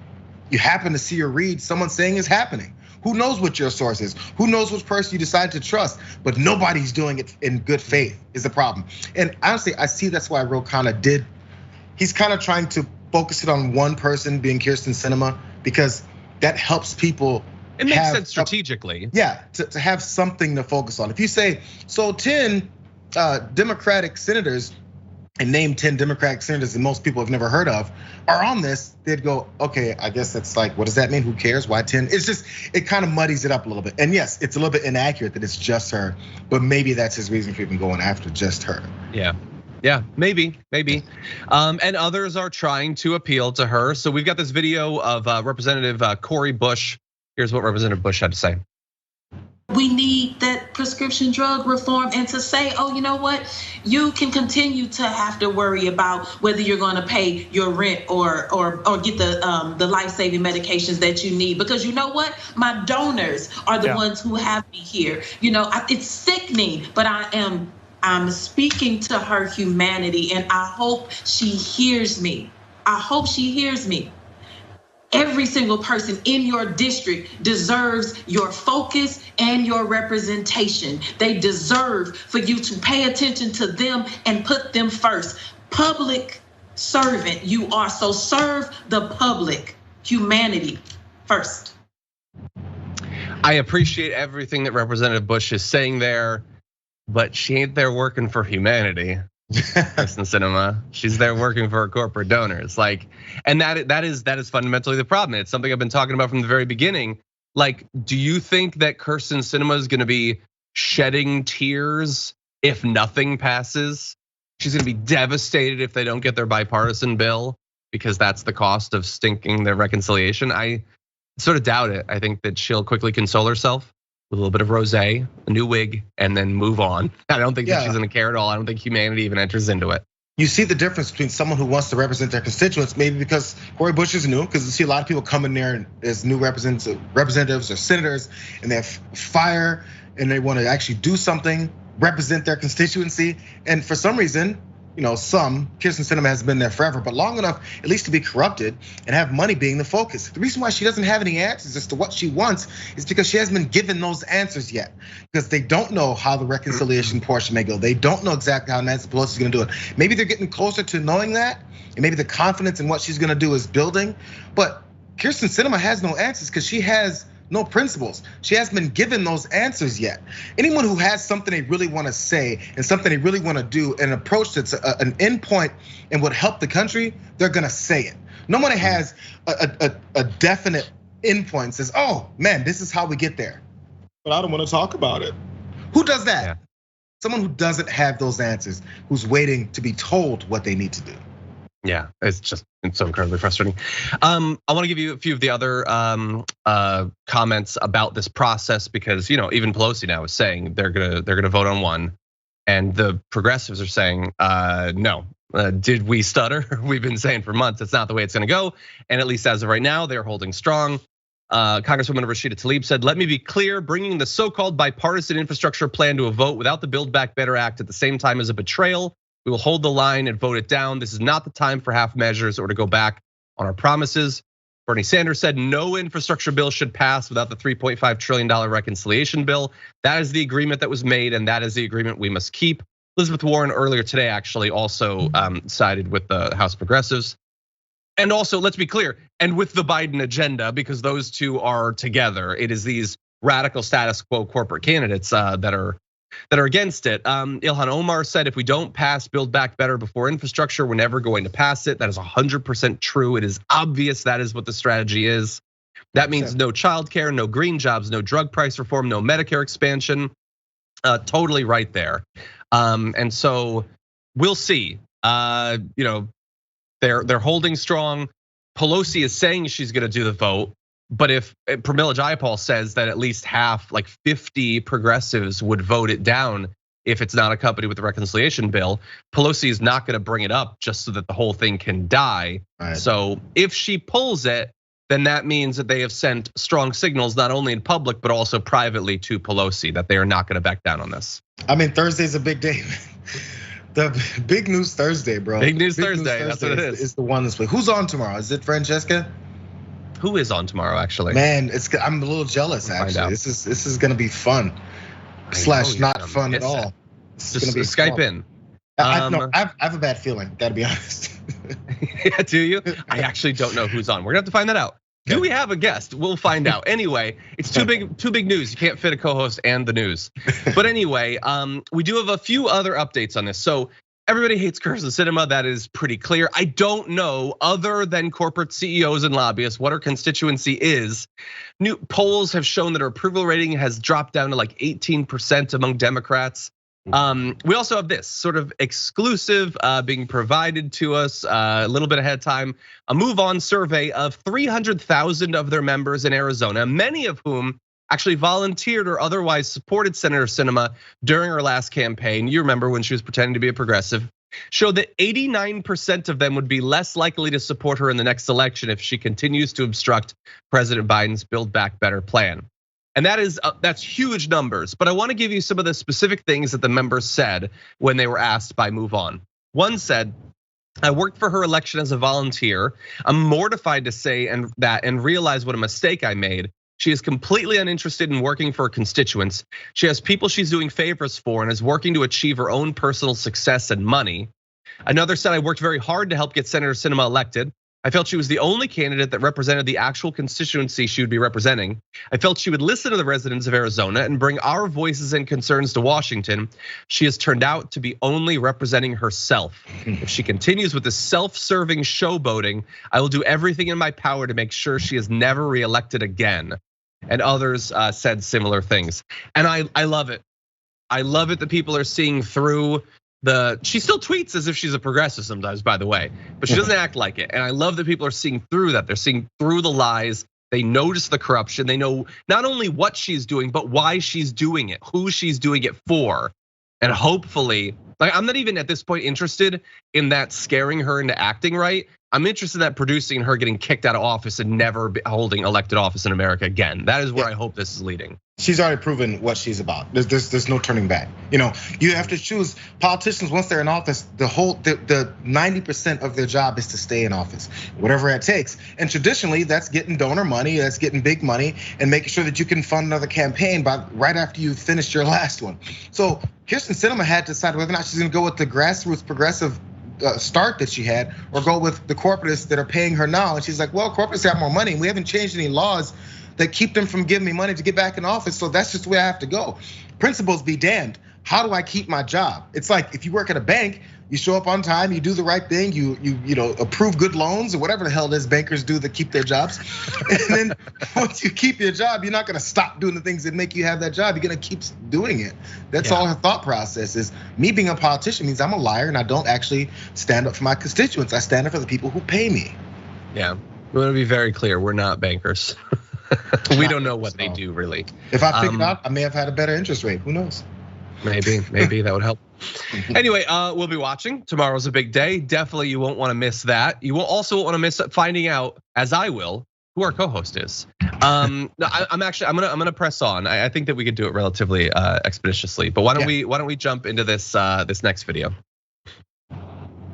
you happen to see or read someone saying is happening. Who knows what your source is? Who knows which person you decide to trust? But nobody's doing it in good faith is the problem. And honestly, I see that's why Ro Khanna did. He's kind of trying to focus it on one person being Kyrsten Sinema, because that helps people. It makes sense strategically. Yeah, to have something to focus on. If you say, so 10 Democratic senators, and name 10 Democratic senators that most people have never heard of, are on this, they'd go, okay, I guess that's like, what does that mean? Who cares? Why 10? It's just, it kind of muddies it up a little bit. And yes, it's a little bit inaccurate that it's just her, but maybe that's his reason for even going after just her. Yeah, maybe. And others are trying to appeal to her. So we've got this video of Representative Cori Bush. Here's what Representative Bush had to say. We need that prescription drug reform, and to say, oh, you know what? You can continue to have to worry about whether you're going to pay your rent or get the life-saving medications that you need, because you know what? My donors are the ones who have me here. You know, it's sickening, but I'm speaking to her humanity, and I hope she hears me. I hope she hears me. Every single person in your district deserves your focus and your representation. They deserve for you to pay attention to them and put them first. Public servant you are, so serve the public. Humanity first. I appreciate everything that Representative Bush is saying there, but she ain't there working for humanity. Kyrsten Sinema, she's there working for corporate donors. Like, and that is fundamentally the problem. It's something I've been talking about from the very beginning. Like, do you think that Kyrsten Sinema is going to be shedding tears if nothing passes? She's going to be devastated if they don't get their bipartisan bill, because that's the cost of stinking their reconciliation. I sort of doubt it. I think that she'll quickly console herself with a little bit of rosé, a new wig, and then move on. I don't think that she's gonna care at all. I don't think humanity even enters into it. You see the difference between someone who wants to represent their constituents, maybe because Cori Bush is new, because you see a lot of people come in there as new representatives or senators, and they have fire, and they want to actually do something, represent their constituency, and for some reason, Kyrsten Sinema has been there forever, but long enough at least to be corrupted and have money being the focus. The reason why she doesn't have any answers as to what she wants is because she hasn't been given those answers yet, because they don't know how the reconciliation portion may go. They don't know exactly how Nancy Pelosi is gonna do it. Maybe they're getting closer to knowing that, and maybe the confidence in what she's gonna do is building, but Kyrsten Sinema has no answers because she has no principles. She hasn't been given those answers yet. Anyone who has something they really want to say and something they really want to do, an approach that's an endpoint and would help the country, they're gonna say it. No one has a definite endpoint and says, oh man, this is how we get there, but I don't want to talk about it. Who does that? Yeah. Someone who doesn't have those answers, who's waiting to be told what they need to do. Yeah, it's so incredibly frustrating. I want to give you a few of the other comments about this process, because even Pelosi now is saying they're gonna vote on one, and the progressives are saying no. Did we stutter? We've been saying for months it's not the way it's gonna go, and at least as of right now, they're holding strong. Congresswoman Rashida Tlaib said, "Let me be clear: bringing the so-called bipartisan infrastructure plan to a vote without the Build Back Better Act at the same time is a betrayal. We will hold the line and vote it down. This is not the time for half measures or to go back on our promises." Bernie Sanders said no infrastructure bill should pass without the $3.5 trillion reconciliation bill. That is the agreement that was made, and that is the agreement we must keep. Elizabeth Warren earlier today actually also sided with the House progressives. And also, let's be clear, and with the Biden agenda, because those two are together. It is these radical status quo corporate candidates that are against it. Ilhan Omar said, if we don't pass Build Back Better before infrastructure, we're never going to pass it. That is 100% true. It is obvious that is what the strategy is. That means no childcare, no green jobs, no drug price reform, no Medicare expansion. Totally right there. And so we'll see. They're holding strong. Pelosi is saying she's going to do the vote. But if Pramila Jayapal says that at least half, like 50 progressives would vote it down if it's not accompanied with the reconciliation bill, Pelosi is not going to bring it up just so that the whole thing can die. Right. So if she pulls it, then that means that they have sent strong signals, not only in public, but also privately to Pelosi that they are not going to back down on this. I mean, Thursday's a big day. The big news Thursday, bro. Big news Thursday, that's what it is. It's the one this week. Who's on tomorrow? Is it Francesca? Who is on tomorrow, actually? Man, I'm a little jealous, actually. This is gonna be fun. / not fun at all. Just gonna be Skype in. I have a bad feeling, gotta be honest. Yeah, do you? I actually don't know who's on. We're gonna have to find that out. Do we have a guest? We'll find out. Anyway, it's too big news. You can't fit a co-host and the news. But anyway, we do have a few other updates on this. So everybody hates Kyrsten Sinema. That is pretty clear. I don't know, other than corporate CEOs and lobbyists, what her constituency is. New polls have shown that her approval rating has dropped down to like 18% among Democrats. We also have this sort of exclusive being provided to us a little bit ahead of time, a Move On survey of 300,000 of their members in Arizona, many of whom actually volunteered or otherwise supported Senator Sinema during her last campaign. You remember when she was pretending to be a progressive, showed that 89% of them would be less likely to support her in the next election if she continues to obstruct President Biden's Build Back Better plan. And that's huge numbers, but I want to give you some of the specific things that the members said when they were asked by Move On. One said, I worked for her election as a volunteer. I'm mortified to say and realize what a mistake I made. She is completely uninterested in working for her constituents. She has people she's doing favors for and is working to achieve her own personal success and money. Another said, I worked very hard to help get Senator Sinema elected. I felt she was the only candidate that represented the actual constituency she would be representing. I felt she would listen to the residents of Arizona and bring our voices and concerns to Washington. She has turned out to be only representing herself. If she continues with this self-serving showboating, I will do everything in my power to make sure she is never reelected again. And others said similar things. And I love it. I love it that people are seeing through she still tweets as if she's a progressive sometimes, by the way, but she doesn't act like it. And I love that people are seeing through that. They're seeing through the lies. They notice the corruption. They know not only what she's doing, but why she's doing it, who she's doing it for. And hopefully, like, I'm not even at this point interested in that scaring her into acting right. I'm interested in that producing her getting kicked out of office and never holding elected office in America again. That is where I hope this is leading. She's already proven what she's about. There's no turning back. You have to choose politicians once they're in office. The 90% of their job is to stay in office, whatever it takes. And traditionally, that's getting donor money, that's getting big money, and making sure that you can fund another campaign right after you finished your last one. So Kyrsten Sinema had to decide whether or not she's going to go with the grassroots progressive start that she had, or go with the corporatists that are paying her now. And she's like, well, corporates have more money. We haven't changed any laws that keep them from giving me money to get back in office. So that's just the way I have to go. Principles be damned. How do I keep my job? It's like if you work at a bank, you show up on time, you do the right thing, you approve good loans or whatever the hell it is bankers do that keep their jobs. And then once you keep your job, you're not gonna stop doing the things that make you have that job. You're gonna keep doing it. That's all her thought process is. Me being a politician means I'm a liar and I don't actually stand up for my constituents. I stand up for the people who pay me. Yeah, we want to be very clear. We're not bankers. We don't know what they do really. If I figured out, I may have had a better interest rate. Who knows? Maybe that would help. Anyway, we'll be watching. Tomorrow's a big day. Definitely you won't want to miss that. You will also want to miss finding out, as I will, who our co-host is. I'm gonna press on. I think that we could do it relatively expeditiously. But why don't we jump into this next video?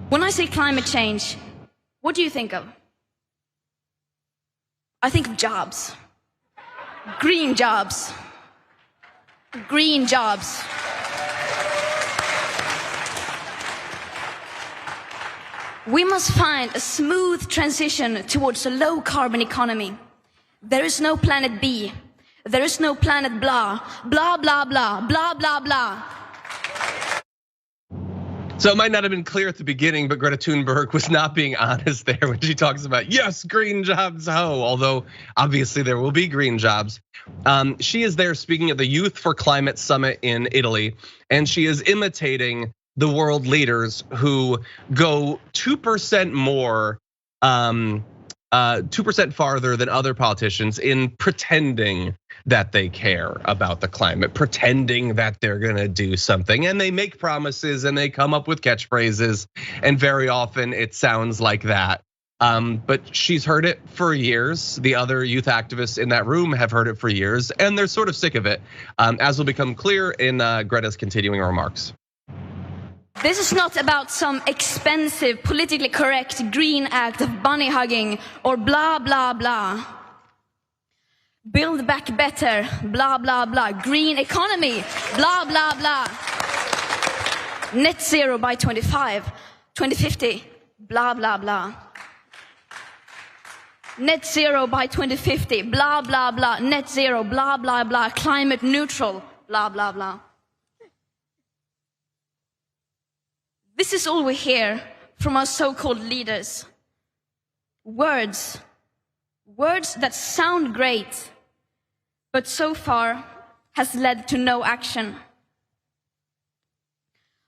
When I say climate change, what do you think of? I think of jobs. Green jobs. Green jobs. We must find a smooth transition towards a low carbon economy. There is no planet B. There is no planet blah, blah, blah, blah, blah, blah, blah. So it might not have been clear at the beginning, but Greta Thunberg was not being honest there when she talks about, yes, green jobs, although obviously there will be green jobs. She is there speaking at the Youth for Climate Summit in Italy, and she is imitating the world leaders who go 2% more, 2% farther than other politicians in pretending that they care about the climate, pretending that they're gonna do something, and they make promises and they come up with catchphrases, and very often it sounds like that. But she's heard it for years. The other youth activists in that room have heard it for years, and they're sort of sick of it, as will become clear in Greta's continuing remarks. This is not about some expensive, politically correct green act of bunny hugging or blah, blah, blah. Build back better, blah, blah, blah. Green economy, blah, blah, blah. Net zero by 2050, blah, blah, blah. Net zero by 2050, blah, blah, blah. Net zero, blah, blah, blah. Climate neutral, blah, blah, blah. This is all we hear from our so-called leaders. Words that sound great, but so far has led to no action.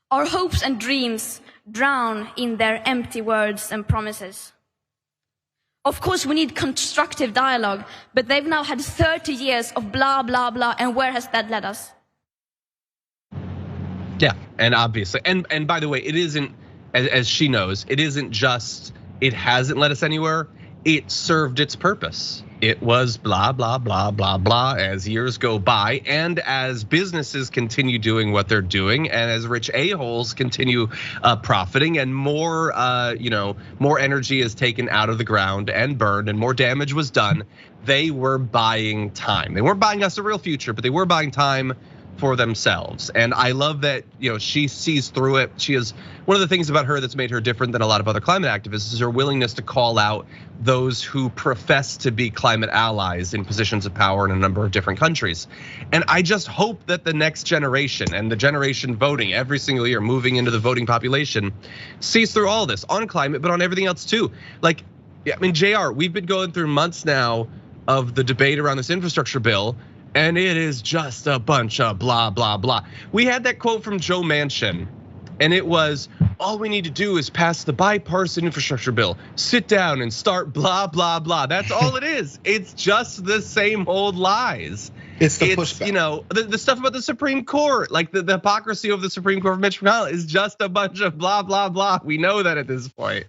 Our hopes and dreams drown in their empty words and promises. Of course, we need constructive dialogue, but they've now had 30 years of blah, blah, blah, and where has that led us? Yeah, and obviously, and by the way, it isn't, as she knows, it isn't just, it hasn't led us anywhere, it served its purpose. It was blah, blah, blah, blah, blah as years go by, and as businesses continue doing what they're doing, and as rich a-holes continue profiting, and more, more energy is taken out of the ground and burned, and more damage was done, they were buying time. They weren't buying us a real future, but they were buying time for themselves. And I love that, she sees through it. She is, one of the things about her that's made her different than a lot of other climate activists is her willingness to call out those who profess to be climate allies in positions of power in a number of different countries. And I just hope that the next generation and the generation voting every single year, moving into the voting population, sees through all this on climate, but on everything else too. Like, I mean, Jayar, we've been going through months now of the debate around this infrastructure bill, and it is just a bunch of blah, blah, blah. We had that quote from Joe Manchin, and it was, all we need to do is pass the bipartisan infrastructure bill, sit down and start blah, blah, blah. That's all it is. It's just the same old lies. It's the pushback. The stuff about the Supreme Court, like the hypocrisy of the Supreme Court of Mitch McConnell is just a bunch of blah, blah, blah. We know that at this point.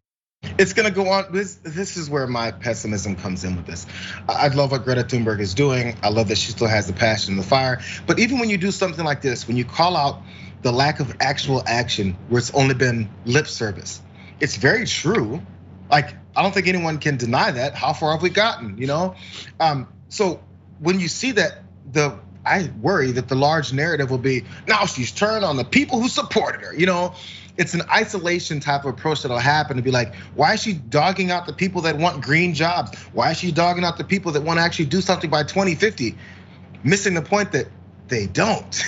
It's gonna go on. This is where my pessimism comes in with this. I love what Greta Thunberg is doing. I love that she still has the passion and the fire. But even when you do something like this, when you call out the lack of actual action where it's only been lip service, it's very true. Like, I don't think anyone can deny that. How far have we gotten, So when you see that, I worry that the large narrative will be, now she's turned on the people who supported her, It's an isolation type of approach that'll happen to be like, why is she dogging out the people that want green jobs? Why is she dogging out the people that want to actually do something by 2050? Missing the point that they don't.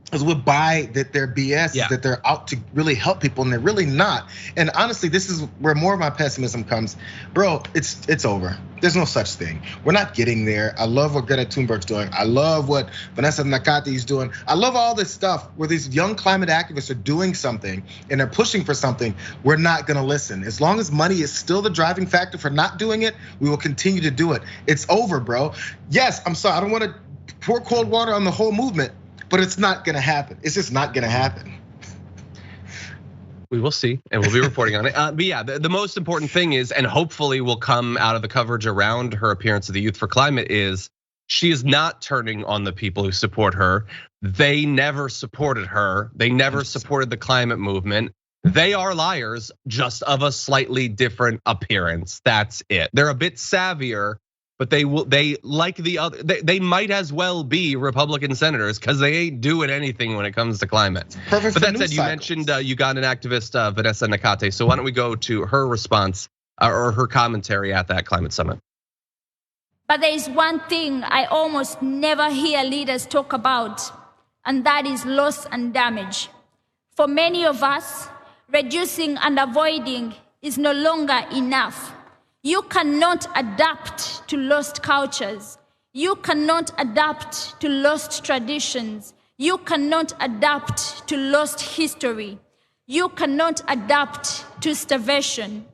Because we'll buy that they're BS, that they're out to really help people, and they're really not. And honestly, this is where more of my pessimism comes. Bro, it's over. There's no such thing. We're not getting there. I love what Greta Thunberg's doing. I love what Vanessa Nakate is doing. I love all this stuff where these young climate activists are doing something and they're pushing for something. We're not gonna listen. As long as money is still the driving factor for not doing it, we will continue to do it. It's over, bro. Yes, I'm sorry, I don't wanna pour cold water on the whole movement, but it's not gonna happen. It's just not gonna happen. We will see, and we'll be reporting on it. But yeah, the most important thing is, and hopefully will come out of the coverage around her appearance at the Youth for Climate, is she is not turning on the people who support her. They never supported her. They never supported the climate movement. They are liars, just of a slightly different appearance. That's it. They're a bit savvier, but they like the other. They might as well be Republican senators because they ain't doing anything when it comes to climate. Perfect. But that said, you mentioned Ugandan activist Vanessa Nakate. So why don't we go to her response or her commentary at that climate summit? But there is one thing I almost never hear leaders talk about, and that is loss and damage. For many of us, reducing and avoiding is no longer enough. You cannot adapt to lost cultures. You cannot adapt to lost traditions. You cannot adapt to lost history. You cannot adapt to starvation.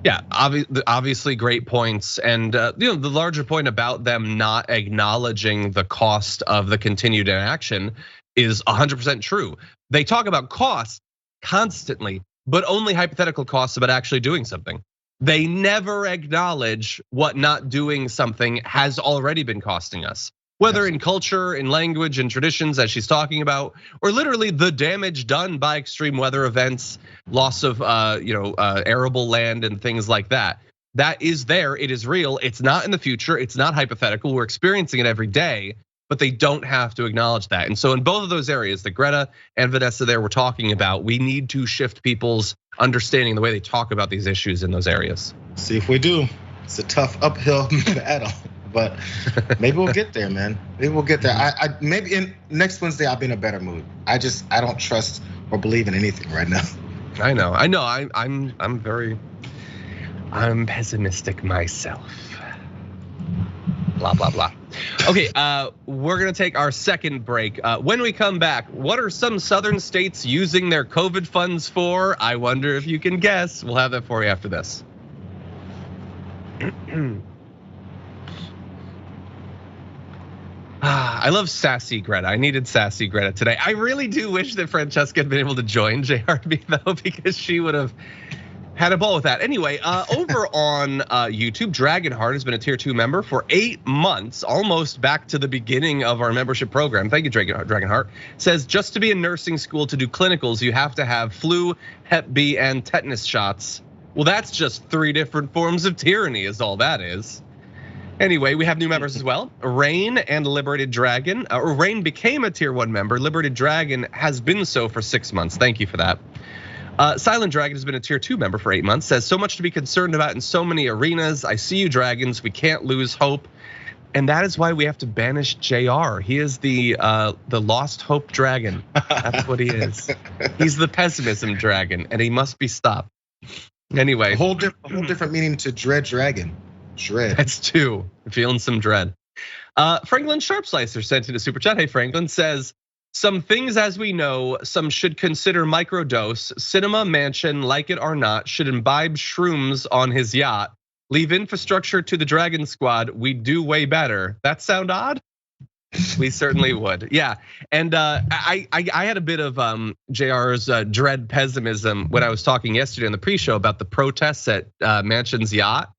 Yeah, obviously great points. And the larger point about them not acknowledging the cost of the continued inaction is 100% true. They talk about costs constantly, but only hypothetical costs about actually doing something. They never acknowledge what not doing something has already been costing us. Whether in culture, in language, in traditions, as she's talking about, or literally the damage done by extreme weather events, loss of arable land and things like that. That is there, it is real, it's not in the future, it's not hypothetical, we're experiencing it every day, but they don't have to acknowledge that. And so in both of those areas that Greta and Vanessa there were talking about, we need to shift people's understanding, the way they talk about these issues in those areas. See if we do. It's a tough uphill battle. But maybe we'll get there, man. Maybe we'll get there. I maybe in next Wednesday I'll be in a better mood. I don't trust or believe in anything right now. I know. I'm pessimistic myself. Blah blah blah. Okay, we're gonna take our second break. When we come back, what are some southern states using their COVID funds for? I wonder if you can guess. We'll have that for you after this. I love sassy Greta. I needed sassy Greta today. I really do wish that Francesca had been able to join JRB though, because she would have had a ball with that. Anyway, over on YouTube, Dragonheart has been a tier 2 member for 8 months, almost back to the beginning of our membership program. Thank you, Dragonheart. Says just to be in nursing school to do clinicals, you have to have flu, Hep B, and tetanus shots. Well, that's just 3 different forms of tyranny, is all that is. Anyway, we have new members as well. Rain and Liberated Dragon. Rain became a tier 1 member. Liberated Dragon has been so for 6 months. Thank you for that. Silent Dragon has been a tier 2 member for 8 months. Says so much to be concerned about in so many arenas. I see you, dragons. We can't lose hope, and that is why we have to banish Jayar. He is the lost hope dragon. That's what he is. He's the pessimism dragon, and he must be stopped. Anyway, a whole different meaning to dread dragon. Dread. That's 2. Feeling some dread. Franklin Sharpslicer sent in a super chat. Hey, Franklin says, some things as we know, some should consider microdose. Cinema Mansion, like it or not, should imbibe shrooms on his yacht. Leave infrastructure to the Dragon Squad. We do way better. That sound odd? We certainly would. Yeah, and I had a bit of JR's dread pessimism when I was talking yesterday on the pre-show about the protests at Manchin's yacht.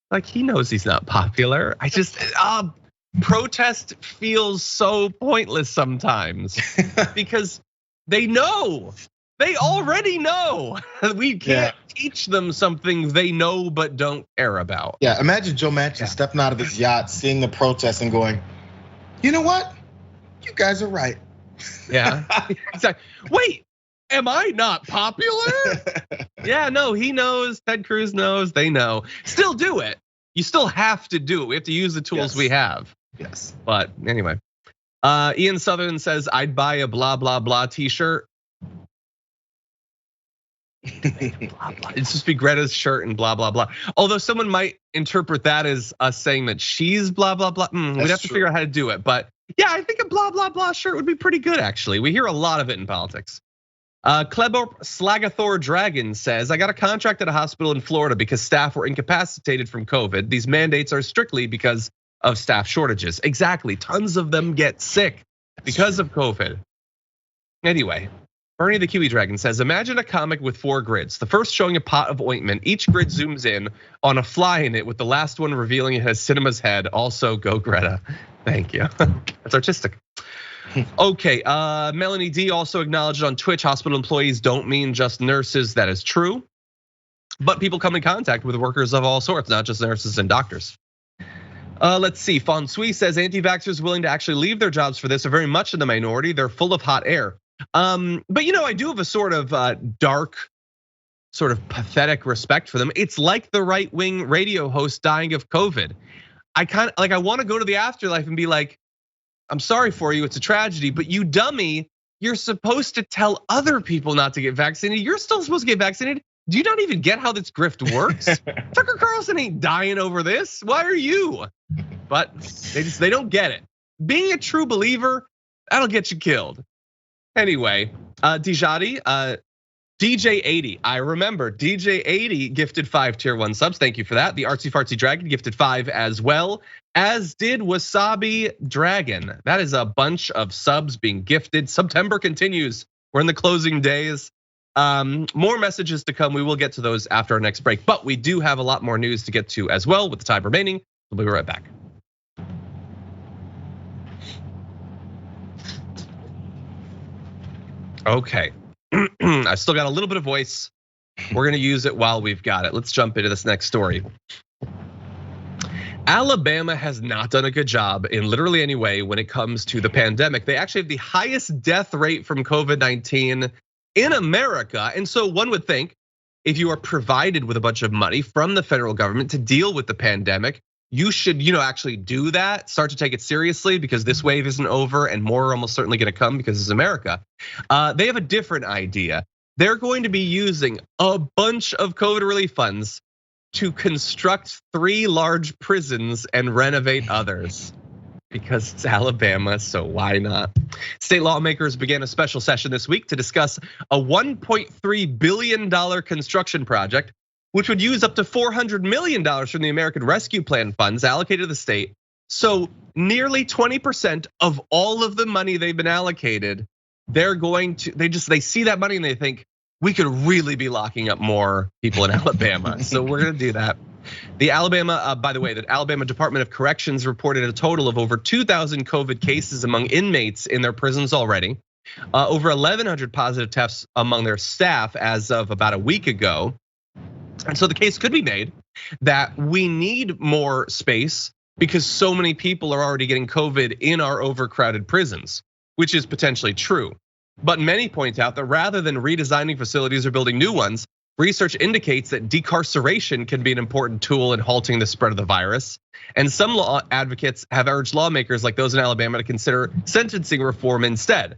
Like, he knows he's not popular. Protest feels so pointless sometimes because they already know. We can't teach them something they know but don't care about. Yeah, imagine Joe Manchin stepping out of his yacht, seeing the protest and going, you know what? You guys are right. Yeah, exactly. Wait, am I not popular? Yeah, no, he knows, Ted Cruz knows, they know. Still do it. You still have to do it. We have to use the tools we have. Yes. But anyway, Ian Southern says, I'd buy a blah, blah, blah t-shirt. It's just be Greta's shirt and blah, blah, blah. Although someone might interpret that as us saying that she's blah, blah, blah. We'd have to figure out how to do it. But yeah, I think a blah, blah, blah shirt would be pretty good, actually. We hear a lot of it in politics. Klebor Slagathor Dragon says, I got a contract at a hospital in Florida because staff were incapacitated from COVID. These mandates are strictly because of staff shortages. Exactly, tons of them get sick because of COVID. Anyway, Bernie the Kiwi Dragon says, imagine a comic with 4 grids. The first showing a pot of ointment. Each grid zooms in on a fly in it with the last one revealing it has Cinema's head. Also, go Greta. Thank you. That's artistic. Okay, Melanie D also acknowledged on Twitch, hospital employees don't mean just nurses. That is true. But people come in contact with workers of all sorts, not just nurses and doctors. Let's see, Fonsui says anti-vaxxers willing to actually leave their jobs for this are very much in the minority. They're full of hot air. But I do have a sort of dark, sort of pathetic respect for them. It's like the right-wing radio host dying of COVID. I want to go to the afterlife and be like, I'm sorry for you, it's a tragedy, but you dummy, you're supposed to tell other people not to get vaccinated. You're still supposed to get vaccinated. Do you not even get how this grift works? Tucker Carlson ain't dying over this. Why are you? But they don't get it. Being a true believer, that'll get you killed. Anyway, Dijadi, DJ80, I remember DJ80 gifted 5 tier 1 subs. Thank you for that. The Artsy Fartsy Dragon gifted 5 as well, as did Wasabi Dragon. That is a bunch of subs being gifted. September continues. We're in the closing days. More messages to come. We will get to those after our next break, but we do have a lot more news to get to as well with the time remaining. We'll be right back. Okay. I still got a little bit of voice. We're gonna use it while we've got it. Let's jump into this next story. Alabama has not done a good job in literally any way when it comes to the pandemic. They actually have the highest death rate from COVID-19 in America. And so one would think if you are provided with a bunch of money from the federal government to deal with the pandemic, you should, actually do that, start to take it seriously because this wave isn't over and more are almost certainly gonna come because it's America. They have a different idea. They're going to be using a bunch of COVID relief funds to construct 3 large prisons and renovate others because it's Alabama, so why not? State lawmakers began a special session this week to discuss a $1.3 billion construction project, which would use up to $400 million from the American Rescue Plan funds allocated to the state. So nearly 20% of all of the money they've been allocated, they see that money and they think, we could really be locking up more people in Alabama. So we're gonna do that. The Alabama, by the way, the Alabama Department of Corrections reported a total of over 2,000 COVID cases among inmates in their prisons already. Over 1,100 positive tests among their staff as of about a week ago. And so the case could be made that we need more space because so many people are already getting COVID in our overcrowded prisons, which is potentially true. But many point out that rather than redesigning facilities or building new ones, research indicates that decarceration can be an important tool in halting the spread of the virus. And some law advocates have urged lawmakers like those in Alabama to consider sentencing reform instead.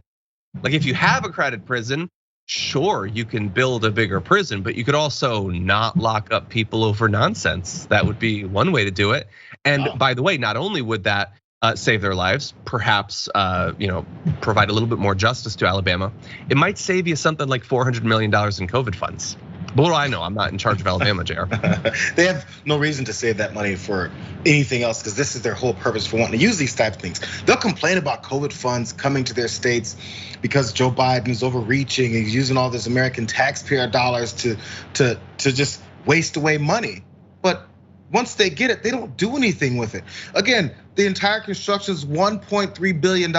Like if you have a crowded prison, sure, you can build a bigger prison, but you could also not lock up people over nonsense. That would be one way to do it. And by the way, not only would that save their lives, perhaps provide a little bit more justice to Alabama, it might save you something like $400 million in COVID funds. But what do I know? I'm not in charge of Alabama, Jayar. They have no reason to save that money for anything else because this is their whole purpose for wanting to use these type of things. They'll complain about COVID funds coming to their states because Joe Biden is overreaching. He's using all this American taxpayer dollars to just waste away money. But once they get it, they don't do anything with it. Again, the entire construction is $1.3 billion.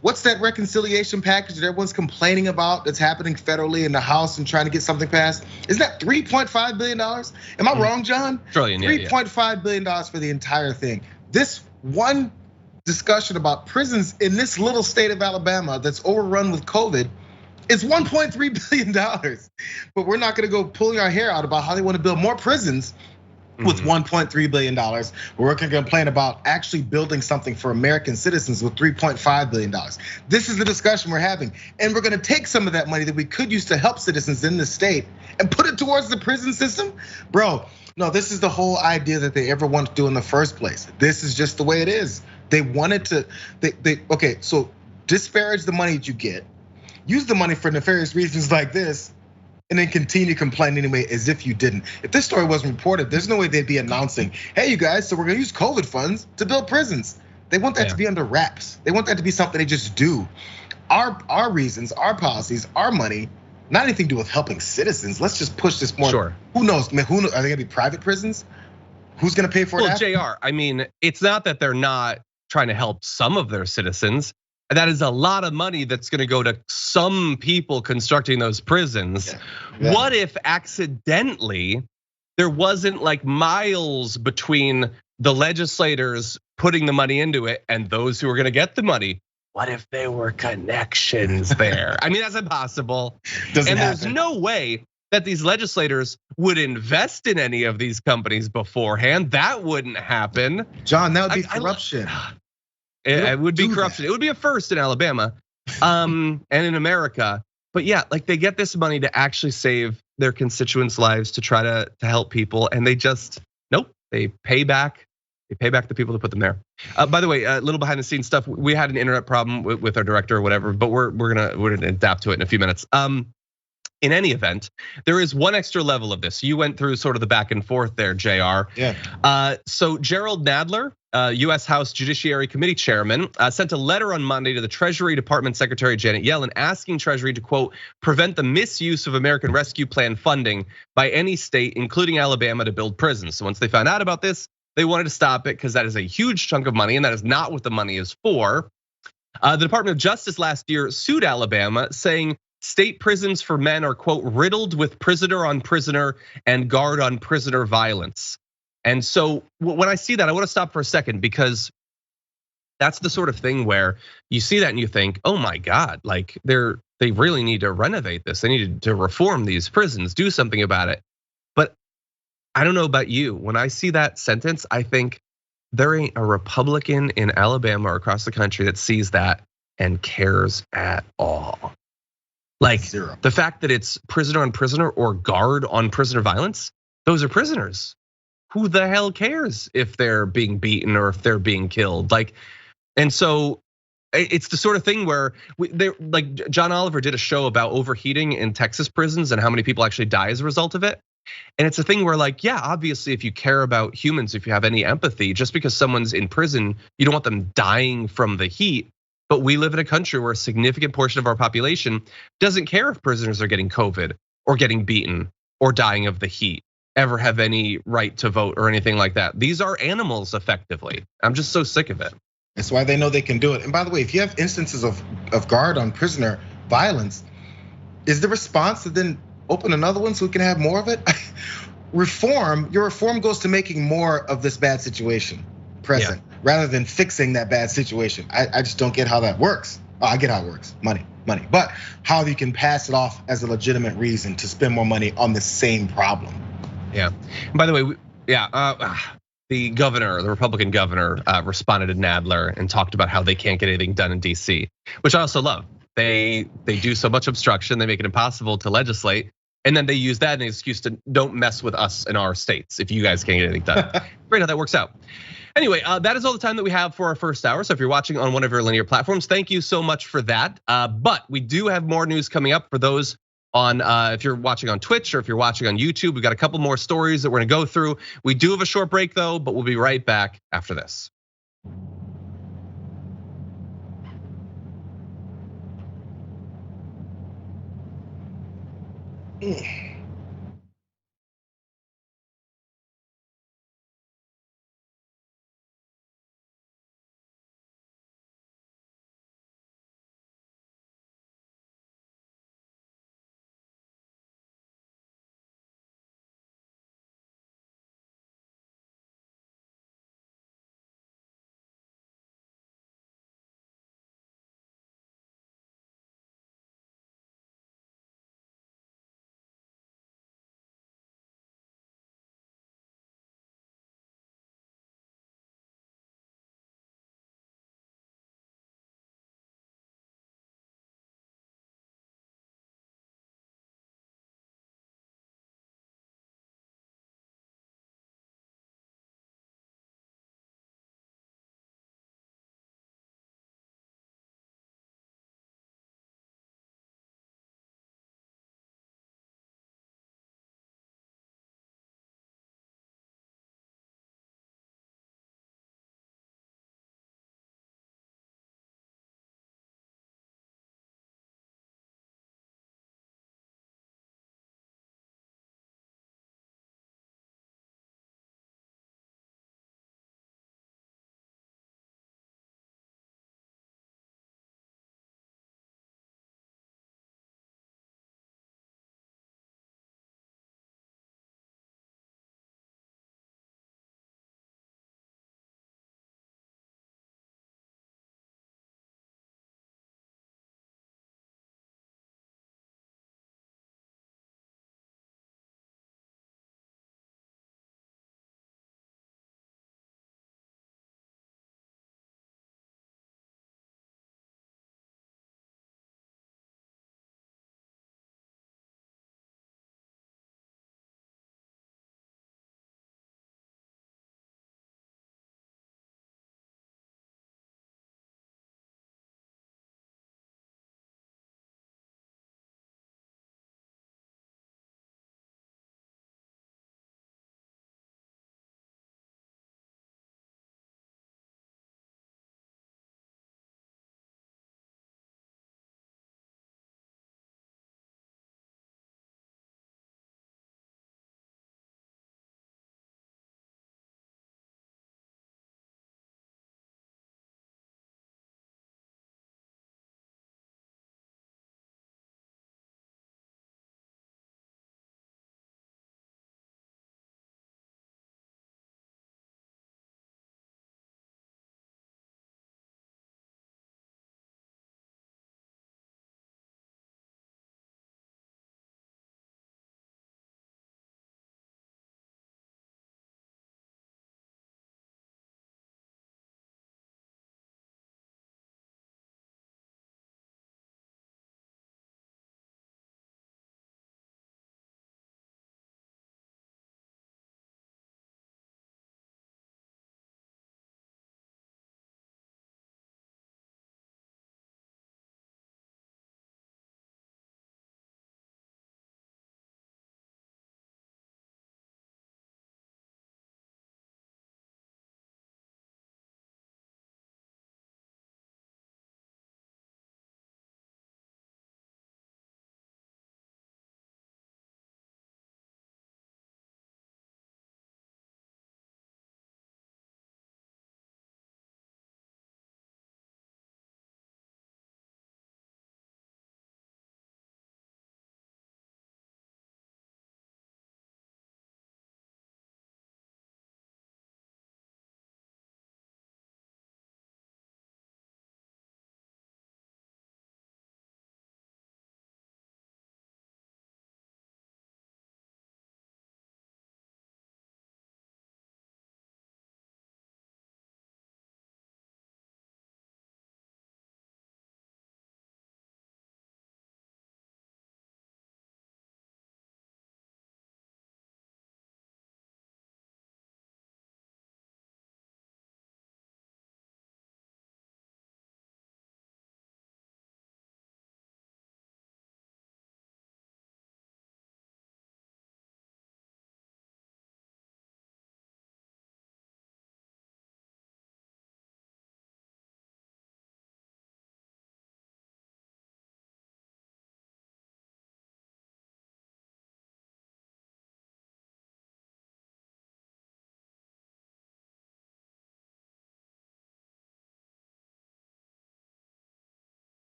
What's that reconciliation package that everyone's complaining about that's happening federally in the House and trying to get something passed? Is that $3.5 billion? Am I wrong, John? Trillion, yeah. $3.5 billion for the entire thing. This one discussion about prisons in this little state of Alabama that's overrun with COVID is $1.3 billion. But we're not gonna go pulling our hair out about how they wanna build more prisons with $1.3 billion. We're going to complain about actually building something for American citizens with $3.5 billion. This is the discussion we're having. And we're going to take some of that money that we could use to help citizens in the state and put it towards the prison system. Bro, no, this is the whole idea that they ever wanted to do in the first place. This is just the way it is. They wanted to, okay, so disparage the money that you get, use the money for nefarious reasons like this, and then continue to complain anyway as if you didn't. If this story wasn't reported, there's no way they'd be announcing, hey, you guys, so we're gonna use COVID funds to build prisons. They want that to be under wraps. They want that to be something they just do. Our reasons, our policies, our money, not anything to do with helping citizens. Let's just push this more. Sure. Who knows? Are they gonna be private prisons? Who's gonna pay for it? Well, Jayar, I mean, it's not that they're not trying to help some of their citizens. That is a lot of money that's gonna go to some people constructing those prisons. Yeah. What if accidentally there wasn't like miles between the legislators putting the money into it and those who are gonna get the money? What if there were connections there? I mean, that's impossible. Doesn't and there's happen. no way that these legislators would invest in any of these companies beforehand. That wouldn't happen. John, that would be corruption. It would be do corruption. that. It would be a first in Alabama and in America. But yeah, like they get this money to actually save their constituents' lives to try to help people, and they just nope. They pay back. They pay back the people to put them there. By the way, a little behind the scenes stuff. We had an internet problem with our director or whatever, but we're gonna adapt to it in a few minutes. In any event, there is one extra level of this. You went through sort of the back and forth there, Jayar. Yeah. So Gerald Nadler, US House Judiciary Committee Chairman, sent a letter on Monday to the Treasury Department Secretary Janet Yellen asking Treasury to, quote, prevent the misuse of American Rescue Plan funding by any state, including Alabama, to build prisons. So once they found out about this, they wanted to stop it because that is a huge chunk of money and that is not what the money is for. The Department of Justice last year sued Alabama, saying state prisons for men are, quote, riddled with prisoner on prisoner and guard on prisoner violence. And so when I see that, I want to stop for a second because that's the sort of thing where you see that and you think, oh my God, like they really need to renovate this. They need to reform these prisons, do something about it. But I don't know about you. When I see that sentence, I think there ain't a Republican in Alabama or across the country that sees that and cares at all. Like Zero. The fact that it's prisoner on prisoner or guard on prisoner violence, those are prisoners. Who the hell cares if they're being beaten or if they're being killed? Like, and so it's the sort of thing where like John Oliver did a show about overheating in Texas prisons and how many people actually die as a result of it. And it's a thing where like, yeah, obviously if you care about humans, if you have any empathy, just because someone's in prison, you don't want them dying from the heat. But we live in a country where a significant portion of our population doesn't care if prisoners are getting COVID or getting beaten or dying of the heat, ever have any right to vote or anything like that. These are animals effectively. I'm just so sick of it. That's why they know they can do it. And by the way, if you have instances of guard on prisoner violence, is the response to then open another one so we can have more of it? Your reform goes to making more of this bad situation present, rather than fixing that bad situation. I just don't get how that works. Oh, I get how it works, money. But how you can pass it off as a legitimate reason to spend more money on the same problem. Yeah, and by the way, the governor, the Republican governor, responded to Nadler and talked about how they can't get anything done in DC, which I also love. They do so much obstruction, they make it impossible to legislate. And then they use that as an excuse to don't mess with us in our states if you guys can't get anything done. Great how that works out. Anyway, that is all the time that we have for our first hour. So if you're watching on one of your linear platforms, thank you so much for that. But we do have more news coming up for those on, if you're watching on Twitch or if you're watching on YouTube, we've got a couple more stories that we're gonna go through. We do have a short break though, but we'll be right back after this.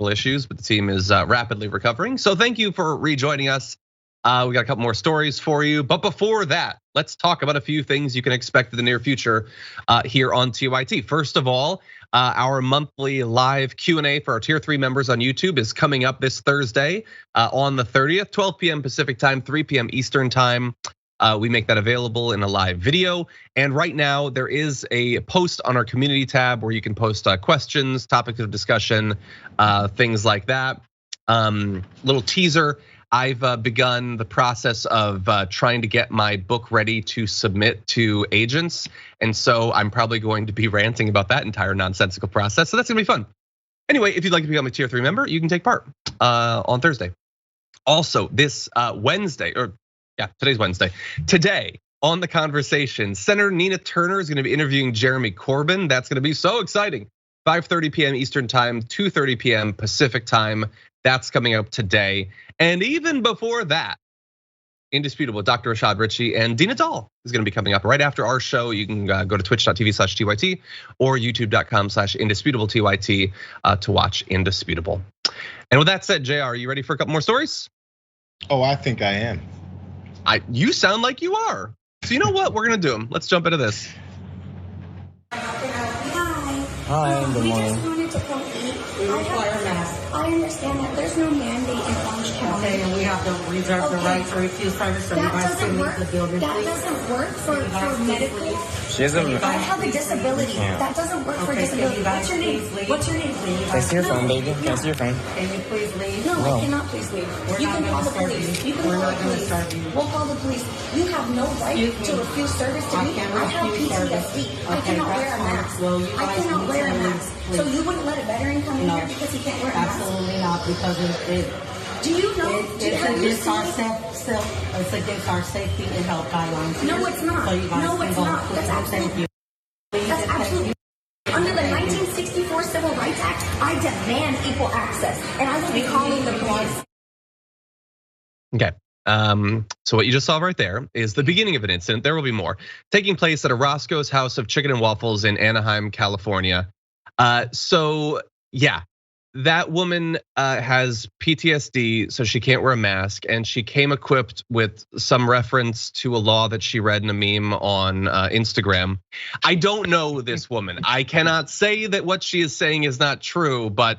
issues, but the team is rapidly recovering. So thank you for rejoining us. We got a couple more stories for you, but before that, let's talk about a few things you can expect in the near future here on TYT. First of all, our monthly live Q&A for our tier 3 members on YouTube is coming up this Thursday on the 30th, 12 p.m. Pacific time, 3 p.m. Eastern time. We make that available in a live video. And right now there is a post on our community tab where you can post questions, topics of discussion, things like that. Little teaser. I've begun the process of trying to get my book ready to submit to agents. And so I'm probably going to be ranting about that entire nonsensical process. So that's gonna be fun. Anyway, if you'd like to become a tier 3 member, you can take part on Thursday. Also, this Wednesday, today's Wednesday. Today on The Conversation, Senator Nina Turner is gonna be interviewing Jeremy Corbyn. That's gonna be so exciting. 5:30 p.m. Eastern time, 2:30 p.m. Pacific time. That's coming up today. And even before that, Indisputable, Dr. Rashad Ritchie and Dina Dahl is gonna be coming up right after our show. You can go to twitch.tv/TYT or youtube.com/indisputable-TYT to watch Indisputable. And with that said, Jayar, are you ready for a couple more stories? Oh, I think I am. You sound like you are. So you know what? We're gonna do them. Let's jump into this. Hi, good morning. We just wanted to come eat. We require masks. I understand that there's no mandate in Orange County. Okay, and we have to reserve the right to refuse service, so you guys can leave the building, That please. doesn't work for medical. I have a disability. That doesn't work for disability. What's your name? What's your name? Can I see your phone, baby? Can I see your phone? Can you please leave? No, I cannot please leave. You can call the police. You can call the police. We'll call the police. You have no right to refuse service to me. I have PTSD. I cannot wear a mask. I cannot wear a mask. So you wouldn't let a veteran come in here because he can't wear a mask? Absolutely not, because do you know? It's against our safety and health guidelines. No, it's not. So you guys No, it's not. That's absolutely. That's absolutely. Under the 1964 Civil Rights Act, I demand equal access, and I will be calling the police. Okay. So what you just saw right there is the beginning of an incident. There will be more taking place at a Roscoe's House of Chicken and Waffles in Anaheim, California. So yeah, that woman has PTSD, so she can't wear a mask, and she came equipped with some reference to a law that she read in a meme on Instagram. I don't know this woman. I cannot say that what she is saying is not true, but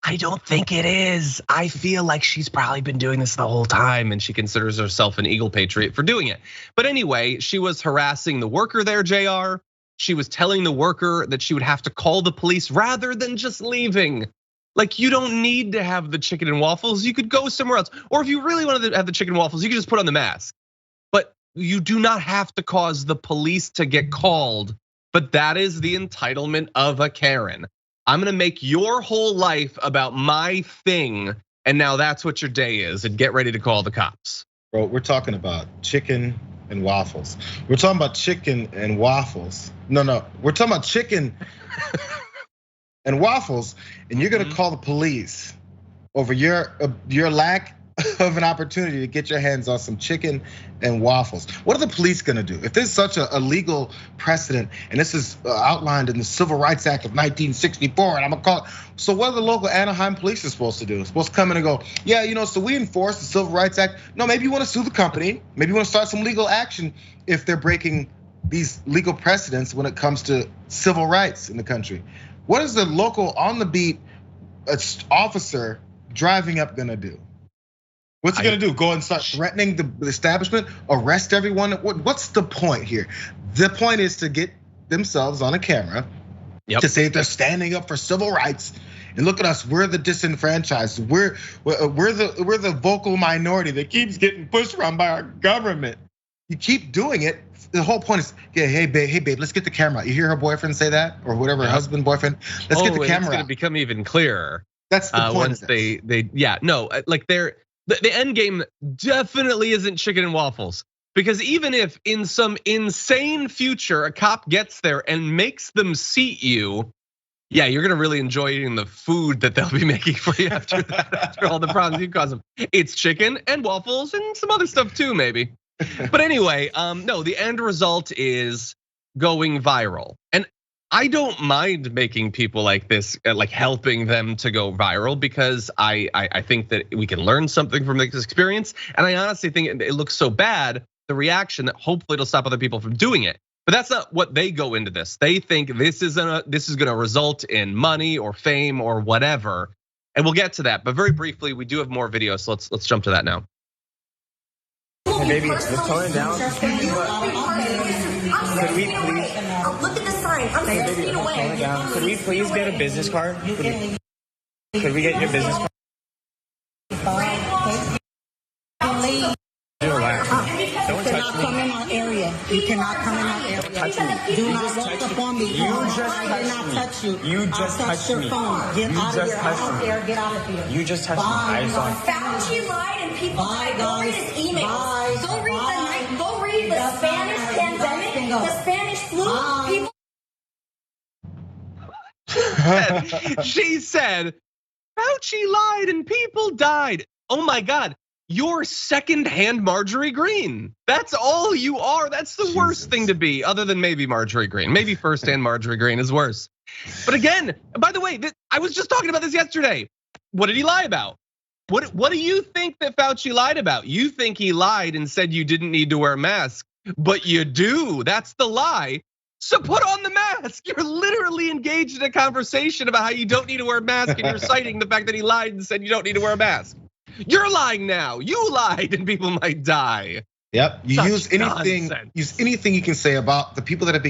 I don't think it is. I feel like she's probably been doing this the whole time, and she considers herself an Eagle Patriot for doing it. But anyway, she was harassing the worker there, Jayar. She was telling the worker that she would have to call the police rather than just leaving. Like, you don't need to have the chicken and waffles. You could go somewhere else. Or if you really wanted to have the chicken and waffles, you could just put on the mask. But you do not have to cause the police to get called. But that is the entitlement of a Karen. I'm gonna make your whole life about my thing, and now that's what your day is, and get ready to call the cops. Bro, we're talking about chicken and waffles. We're talking about chicken and waffles. No, we're talking about chicken and waffles, and you're gonna call the police over your lack of an opportunity to get your hands on some chicken and waffles. What are the police gonna do? If there's such a legal precedent, and this is outlined in the Civil Rights Act of 1964, and I'm gonna call it, so what are the local Anaheim police supposed to do? They're supposed to come in and go, yeah, so we enforce the Civil Rights Act. No, maybe you wanna sue the company. Maybe you wanna start some legal action if they're breaking these legal precedents when it comes to civil rights in the country. What is the local on the beat officer driving up gonna do? What's he gonna do? Go and start threatening the establishment, arrest everyone? What's the point here? The point is to get themselves on a camera to say they're standing up for civil rights. And look at us, we're the disenfranchised. We're the vocal minority that keeps getting pushed around by our government. You keep doing it. The whole point is, yeah, hey babe, let's get the camera out. You hear her boyfriend say that, or whatever, her husband, boyfriend. Let's get the camera out. It's gonna become even clearer. That's the point. Once the end game definitely isn't chicken and waffles, because even if in some insane future a cop gets there and makes them seat you, yeah, you're gonna really enjoy eating the food that they'll be making for you after that, after all the problems you cause them. It's chicken and waffles and some other stuff too, maybe. But anyway, no, the end result is going viral. And I don't mind making people like this, like helping them to go viral, because I think that we can learn something from this experience. And I honestly think it looks so bad, the reaction, that hopefully it'll stop other people from doing it. But that's not what they go into this. They think this is gonna result in money or fame or whatever. And we'll get to that. But very briefly, we do have more videos, so let's jump to that now. Hey baby, let's tone it down. Could we please? Look at the sign. I'm 6 feet away. Could we please get a business card? Could we get your business card? Don't touch me. Come in our area. You cannot come in our area. Touch me. Do not walk up on me. You just I did not touch you. You just touched your me. phone. Get You out of just here. I touched don't me. care. Get out of here. You just touched me. I saw it. Fauci lied and people died. Go read his emails. Bye. Go read Bye. the night. Go read the Spanish pandemic, the Spanish flu. Bye. People. She said, Fauci lied and people died. Oh my God, you're secondhand Marjorie Greene. That's all you are. That's the worst thing to be, other than maybe Marjorie Greene. Maybe firsthand Marjorie Greene is worse. But again, by the way, I was just talking about this yesterday. What did he lie about? What do you think that Fauci lied about? You think he lied and said you didn't need to wear a mask, but you do. That's the lie. So put on the mask. You're literally engaged in a conversation about how you don't need to wear a mask, and you're citing the fact that he lied and said you don't need to wear a mask. You're lying now. You lied and people might die. Yep. You Such use anything. nonsense. Use anything you can say about the people that have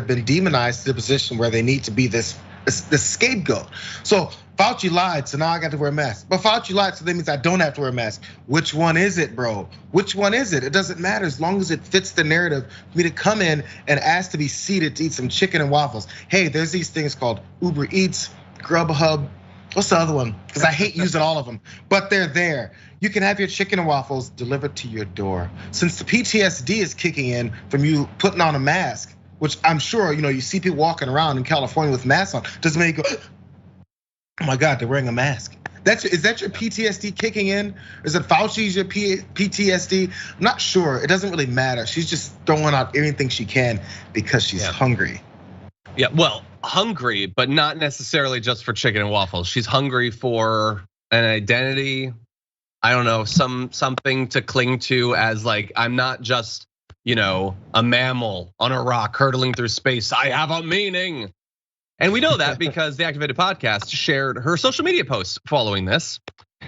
been demonized to the position where they need to be this scapegoat. So Fauci lied, so now I got to wear a mask. But Fauci lied, so that means I don't have to wear a mask. Which one is it, bro? Which one is it? It doesn't matter as long as it fits the narrative for me to come in and ask to be seated to eat some chicken and waffles. Hey, there's these things called Uber Eats, Grubhub. What's the other one? Because I hate using all of them, but they're there. You can have your chicken and waffles delivered to your door. Since the PTSD is kicking in from you putting on a mask, which I'm sure you see people walking around in California with masks on, doesn't make you go, oh my God, they're wearing a mask. Is that your PTSD kicking in? Is it Fauci's your PTSD? I'm not sure. It doesn't really matter. She's just throwing out everything she can because she's hungry. Yeah, well, hungry, but not necessarily just for chicken and waffles. She's hungry for an identity. I don't know, something to cling to as like, I'm not just, a mammal on a rock hurtling through space. I have a meaning. And we know that because the Activated Podcast shared her social media posts following this.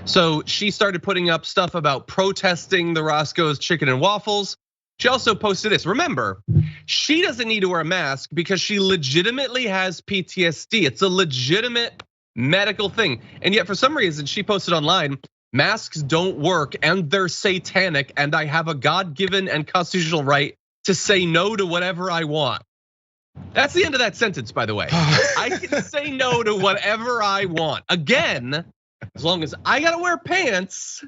So she started putting up stuff about protesting the Roscoe's chicken and waffles. She also posted this. Remember, she doesn't need to wear a mask because she legitimately has PTSD. It's a legitimate medical thing. And yet for some reason she posted online, masks don't work and they're satanic and I have a God-given and constitutional right to say no to whatever I want. That's the end of that sentence, by the way. I can say no to whatever I want. Again, as long as I gotta wear pants,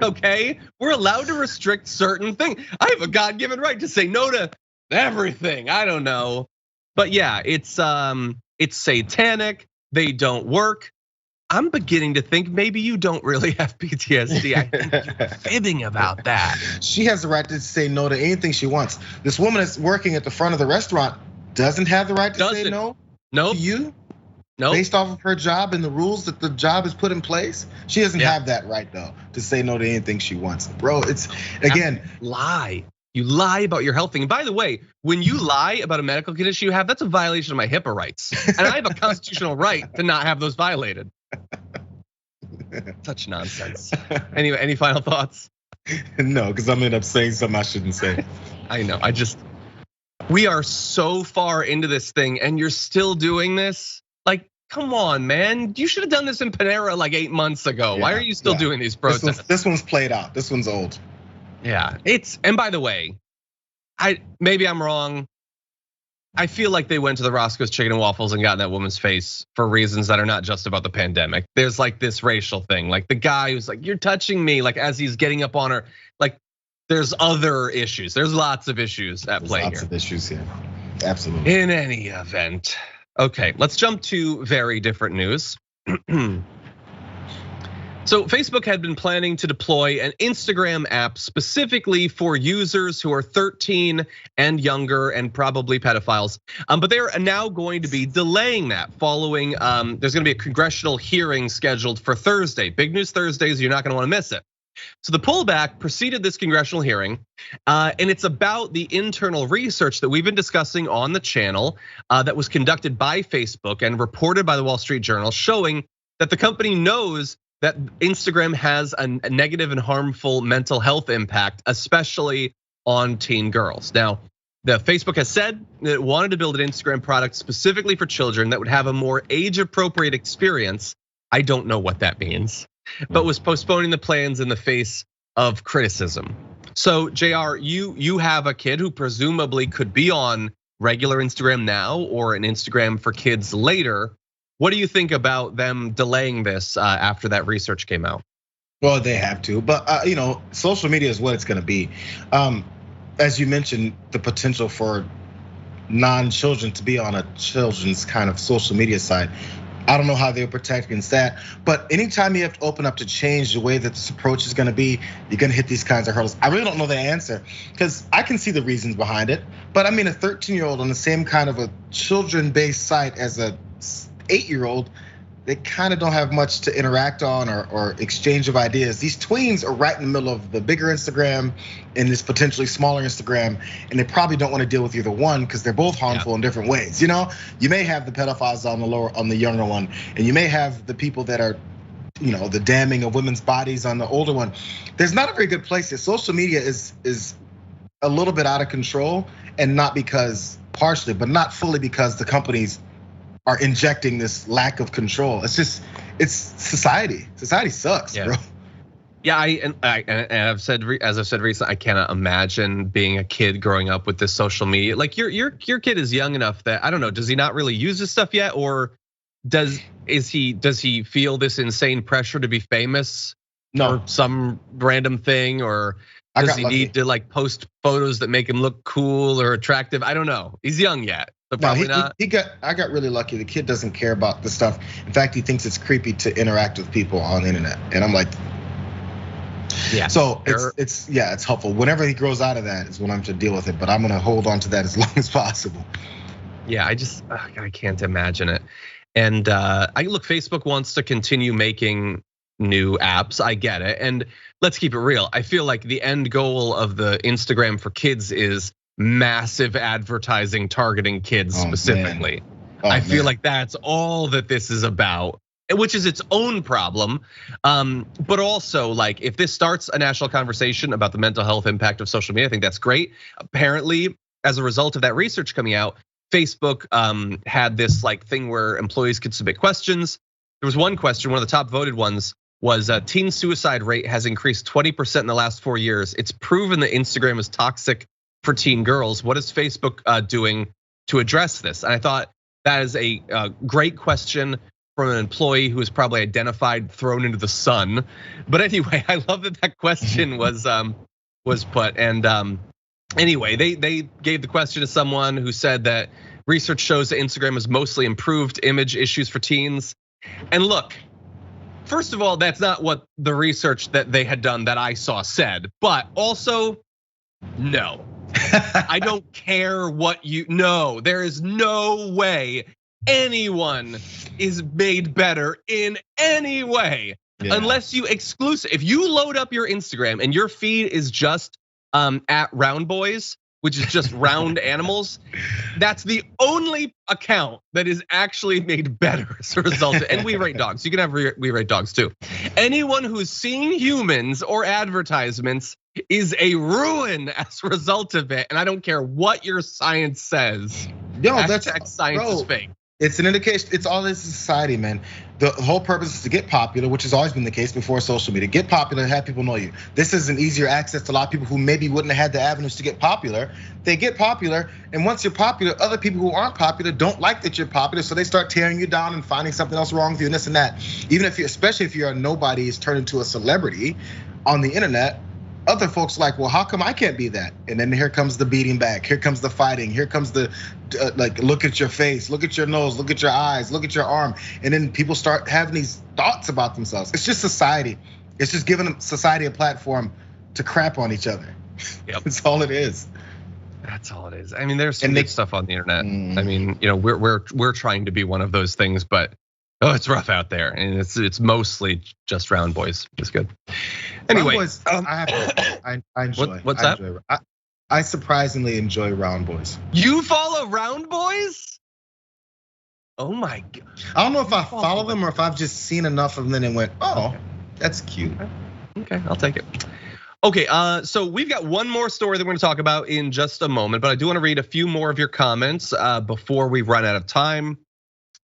okay? We're allowed to restrict certain things. I have a God-given right to say no to everything. I don't know. But yeah, it's satanic. They don't work. I'm beginning to think maybe you don't really have PTSD. I think you're fibbing about that. She has the right to say no to anything she wants. This woman that's working at the front of the restaurant doesn't have the right to say no to you? No. Based off of her job and the rules that the job has put in place? She doesn't have that right though, to say no to anything she wants. Bro, it's, again. Lie. You lie about your health thing. And by the way, when you lie about a medical condition you have, that's a violation of my HIPAA rights. And I have a constitutional right to not have those violated. Such nonsense. Anyway, any final thoughts? No, because I'm gonna end up saying something I shouldn't say. I know, we are so far into this thing and you're still doing this? Like, come on, man. You should have done this in Panera like 8 months ago. Why are you still doing these protests? This one's played out. This one's old. Yeah, and by the way, maybe I'm wrong. I feel like they went to the Roscoe's Chicken and Waffles and got in that woman's face for reasons that are not just about the pandemic. There's like this racial thing, like the guy who's like, you're touching me, like as he's getting up on her, like there's other issues. There's lots of issues at play here. Lots of issues here, absolutely. In any event, okay, let's jump to very different news. So Facebook had been planning to deploy an Instagram app specifically for users who are 13 and younger and probably pedophiles. But they're now going to be delaying that following, there's gonna be a congressional hearing scheduled for Thursday. Big news Thursdays, you're not gonna wanna miss it. So the pullback preceded this congressional hearing, and it's about the internal research that we've been discussing on the channel that was conducted by Facebook and reported by the Wall Street Journal, showing that the company knows that Instagram has a negative and harmful mental health impact, especially on teen girls. Now, the Facebook has said that it wanted to build an Instagram product specifically for children that would have a more age-appropriate experience. I don't know what that means, but was postponing the plans in the face of criticism. So Jayar, you have a kid who presumably could be on regular Instagram now or an Instagram for kids later. What do you think about them delaying this after that research came out? Well, they have to, but social media is what it's gonna be. As you mentioned, the potential for non-children to be on a children's kind of social media site. I don't know how they'll protect against that, but anytime you have to open up to change the way that this approach is gonna be, you're gonna hit these kinds of hurdles. I really don't know the answer, because I can see the reasons behind it, but I mean, a 13-year-old on the same kind of a children-based site as a 8-year-old, they kind of don't have much to interact on or exchange of ideas. These tweens are right in the middle of the bigger Instagram and this potentially smaller Instagram, and they probably don't want to deal with either one because they're both harmful in different ways. You may have the pedophiles on the younger one, and you may have the people that are, the damning of women's bodies on the older one. There's not a very good place here. Social media is a little bit out of control, and partially, but not fully, because the companies are injecting this lack of control. It's society. Society sucks, bro. Yeah, and I've said, as I've said recently, I cannot imagine being a kid growing up with this social media. Like your kid is young enough that, I don't know, does he not really use this stuff yet, or does he feel this insane pressure to be famous? No. Or some random thing, or does he need to like post photos that make him look cool or attractive? I don't know. He's young yet. So probably not. I got really lucky. The kid doesn't care about the stuff. In fact, he thinks it's creepy to interact with people on the internet. And I'm like, yeah. So it's helpful. Whenever he grows out of that is when I'm to deal with it. But I'm gonna hold on to that as long as possible. Yeah, I can't imagine it. And look, Facebook wants to continue making new apps. I get it. And let's keep it real. I feel like the end goal of the Instagram for kids is massive advertising targeting kids specifically. I feel like that's all that this is about, which is its own problem. But also, like, if this starts a national conversation about the mental health impact of social media, I think that's great. Apparently, as a result of that research coming out, Facebook had this like thing where employees could submit questions. There was one question, one of the top voted ones was teen suicide rate has increased 20% in the last 4 years. It's proven that Instagram is toxic for teen girls. What is Facebook doing to address this? And I thought that is a great question from an employee who was probably identified, thrown into the sun. But anyway, I love that question was put. And anyway, they gave the question to someone who said that research shows that Instagram has mostly improved image issues for teens. And look, first of all, that's not what the research that they had done that I saw said, but also, no. I don't care what know. There is no way anyone is made better in any way unless you exclusive. If you load up your Instagram and your feed is just at Round Boys, which is just round animals, that's the only account that is actually made better as a result. And we rate dogs. You can have we rate dogs too. Anyone who's seeing humans or advertisements is a ruin as a result of it. And I don't care what your science says. Yo, science is fake. It's an indication. It's all this society, man. The whole purpose is to get popular, which has always been the case before social media. Get popular, have people know you. This is an easier access to a lot of people who maybe wouldn't have had the avenues to get popular. They get popular, and once you're popular, other people who aren't popular don't like that you're popular, so they start tearing you down and finding something else wrong with you and this and that. Even if especially if you're a nobody, is turned into a celebrity on the internet, other folks are like, well, how come I can't be that? And then here comes the beating back. Here comes the fighting. Here comes the like, look at your face, look at your nose, look at your eyes, look at your arm. And then people start having these thoughts about themselves. It's just society. It's just giving society a platform to crap on each other. Yep. That's all it is. That's all it is. I mean, there's some good stuff on the internet. I mean, we're trying to be one of those things, but it's rough out there, and it's mostly just Round Boys. It's good. Anyway, Round Boys, I enjoy. What's that? I surprisingly enjoy Round Boys. You follow Round Boys? Oh my God! I don't know if I follow them or if I've just seen enough of them and went, oh, that's cute. Okay, I'll take it. Okay, so we've got one more story that we're gonna talk about in just a moment, but I do wanna read a few more of your comments before we run out of time,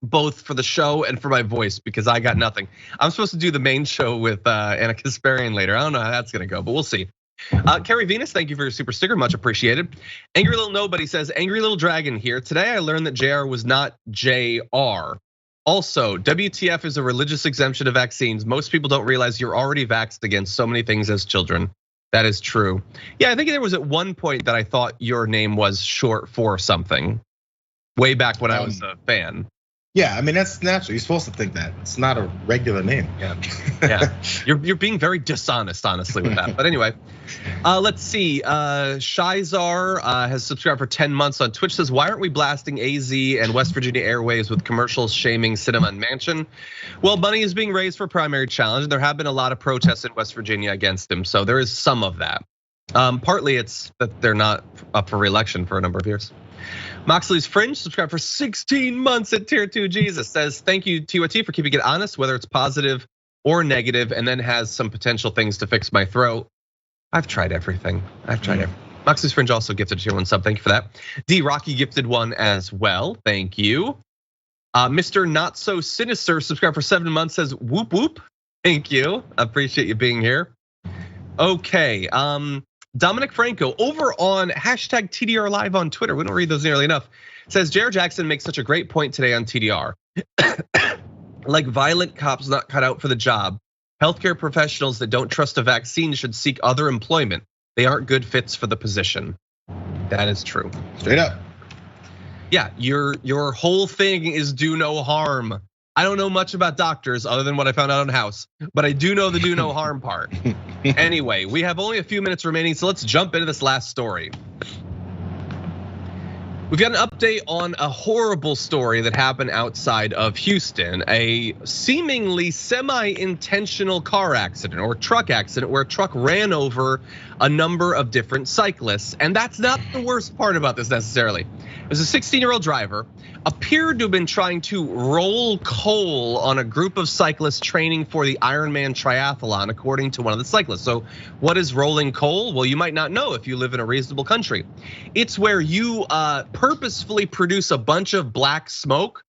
both for the show and for my voice, because I got nothing. I'm supposed to do the main show with Anna Kasparian later. I don't know how that's gonna go, but we'll see. Carrie Venus, thank you for your super sticker, much appreciated. Angry Little Nobody says, Angry Little Dragon here. Today I learned that Jayar was not JR. Also, WTF is a religious exemption to vaccines. Most people don't realize you're already vaxxed against so many things as children. That is true. Yeah, I think there was at one point that I thought your name was short for something, way back when I was a fan. Yeah, I mean, that's natural. You're supposed to think that. It's not a regular name. Yeah. You're being very dishonest, honestly, with that. But anyway, let's see. Shizar has subscribed for 10 months on Twitch. Says, why aren't we blasting AZ and West Virginia Airways with commercials shaming Cinema and Mansion? Well, money is being raised for primary challenge, and there have been a lot of protests in West Virginia against him. So there is some of that. Partly it's that they're not up for re-election for a number of years. Moxley's Fringe subscribed for 16 months at tier 2 Jesus, says, thank you TYT for keeping it honest, whether it's positive or negative, and then has some potential things to fix my throat. I've tried everything. Moxley's Fringe also gifted a tier 1 sub, thank you for that. D Rocky gifted one as well, thank you. Mr. Not So Sinister subscribed for 7 months, says whoop whoop, thank you. I appreciate you being here. Okay, Dominic Franco over on hashtag TDR Live on Twitter. We don't read those nearly enough. Says Jayar Jackson makes such a great point today on TDR. Like violent cops not cut out for the job, healthcare professionals that don't trust a vaccine should seek other employment. They aren't good fits for the position. That is true. Straight up. Yeah, your whole thing is do no harm. I don't know much about doctors other than what I found out on House, but I do know the do no harm part. Anyway, we have only a few minutes remaining, so let's jump into this last story. We've got an update on a horrible story that happened outside of Houston, a seemingly semi-intentional car accident or truck accident where a truck ran over a number of different cyclists. And that's not the worst part about this necessarily. It was a 16-year-old driver, appeared to have been trying to roll coal on a group of cyclists training for the Ironman triathlon, according to one of the cyclists. So what is rolling coal? Well, you might not know if you live in a reasonable country. It's where you purposefully produce a bunch of black smoke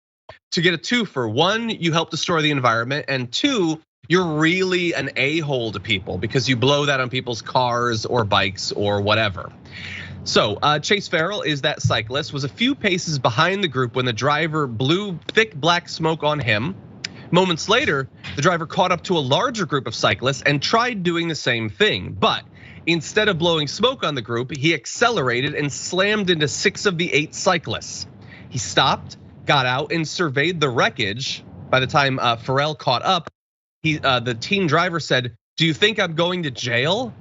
to get a twofer. One, you help destroy the environment, and two, you're really an a-hole to people because you blow that on people's cars or bikes or whatever. So Chase Farrell is that cyclist, was a few paces behind the group when the driver blew thick black smoke on him. Moments later, the driver caught up to a larger group of cyclists and tried doing the same thing. But instead of blowing smoke on the group, he accelerated and slammed into 6 of the 8 cyclists. He stopped, got out and surveyed the wreckage. By the time Farrell caught up, the teen driver said, "Do you think I'm going to jail?"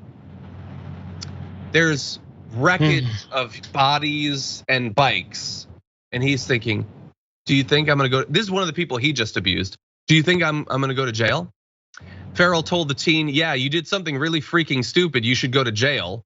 There's wreckage of bodies and bikes. And he's thinking, do you think I'm gonna go? This is one of the people he just abused. Do you think I'm gonna go to jail? Farrell told the teen, yeah, you did something really freaking stupid. You should go to jail.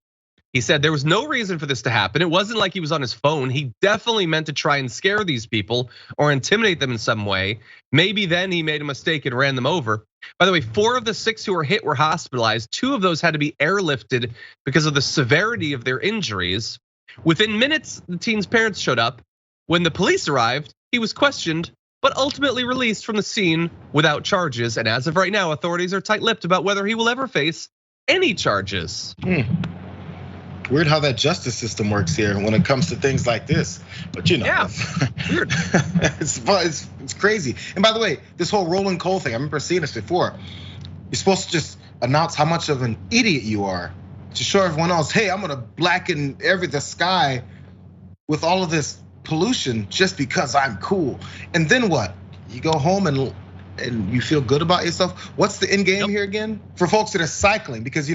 He said there was no reason for this to happen. It wasn't like he was on his phone. He definitely meant to try and scare these people or intimidate them in some way. Maybe then he made a mistake and ran them over. By the way, 4 of the 6 who were hit were hospitalized. 2 of those had to be airlifted because of the severity of their injuries. Within minutes, the teen's parents showed up. When the police arrived, he was questioned, but ultimately released from the scene without charges. And as of right now, authorities are tight-lipped about whether he will ever face any charges. Weird how that justice system works here when it comes to things like this. But you know, yeah, weird. It's crazy. And by the way, this whole rolling coal thing, I remember seeing this before. You're supposed to just announce how much of an idiot you are to show everyone else, hey, I'm gonna blacken the sky with all of this pollution just because I'm cool. And then what? You go home and you feel good about yourself. What's the end game here again? For folks that are cycling, because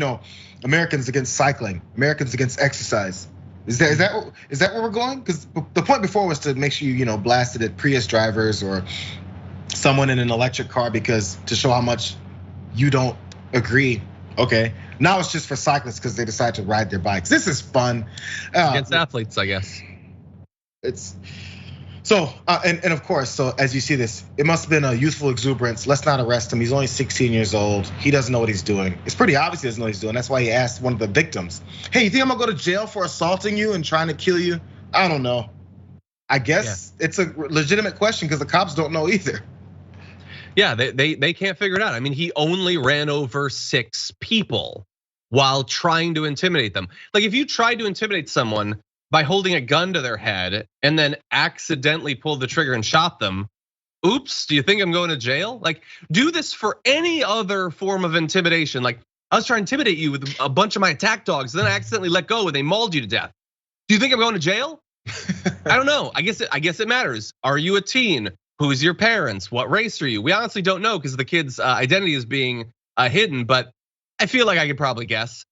Americans against cycling, Americans against exercise. Is that where we're going? Because the point before was to make sure you blasted at Prius drivers or someone in an electric car because to show how much you don't agree. Okay, now it's just for cyclists because they decide to ride their bikes. This is fun. Against athletes, I guess. It's so, and of course, so as you see this, it must have been a youthful exuberance. Let's not arrest him. He's only 16 years old. He doesn't know what he's doing. It's pretty obvious he doesn't know what he's doing. That's why he asked one of the victims, hey, you think I'm gonna go to jail for assaulting you and trying to kill you? I don't know. I guess it's a legitimate question because the cops don't know either. Yeah, they can't figure it out. I mean, he only ran over 6 people while trying to intimidate them. Like if you tried to intimidate someone by holding a gun to their head and then accidentally pulled the trigger and shot them, oops, do you think I'm going to jail? Like do this for any other form of intimidation. Like I was trying to intimidate you with a bunch of my attack dogs, and then I accidentally let go and they mauled you to death. Do you think I'm going to jail? I don't know. I guess it matters. Are you a teen? Who's your parents? What race are you? We honestly don't know because the kid's identity is being hidden, but I feel like I could probably guess.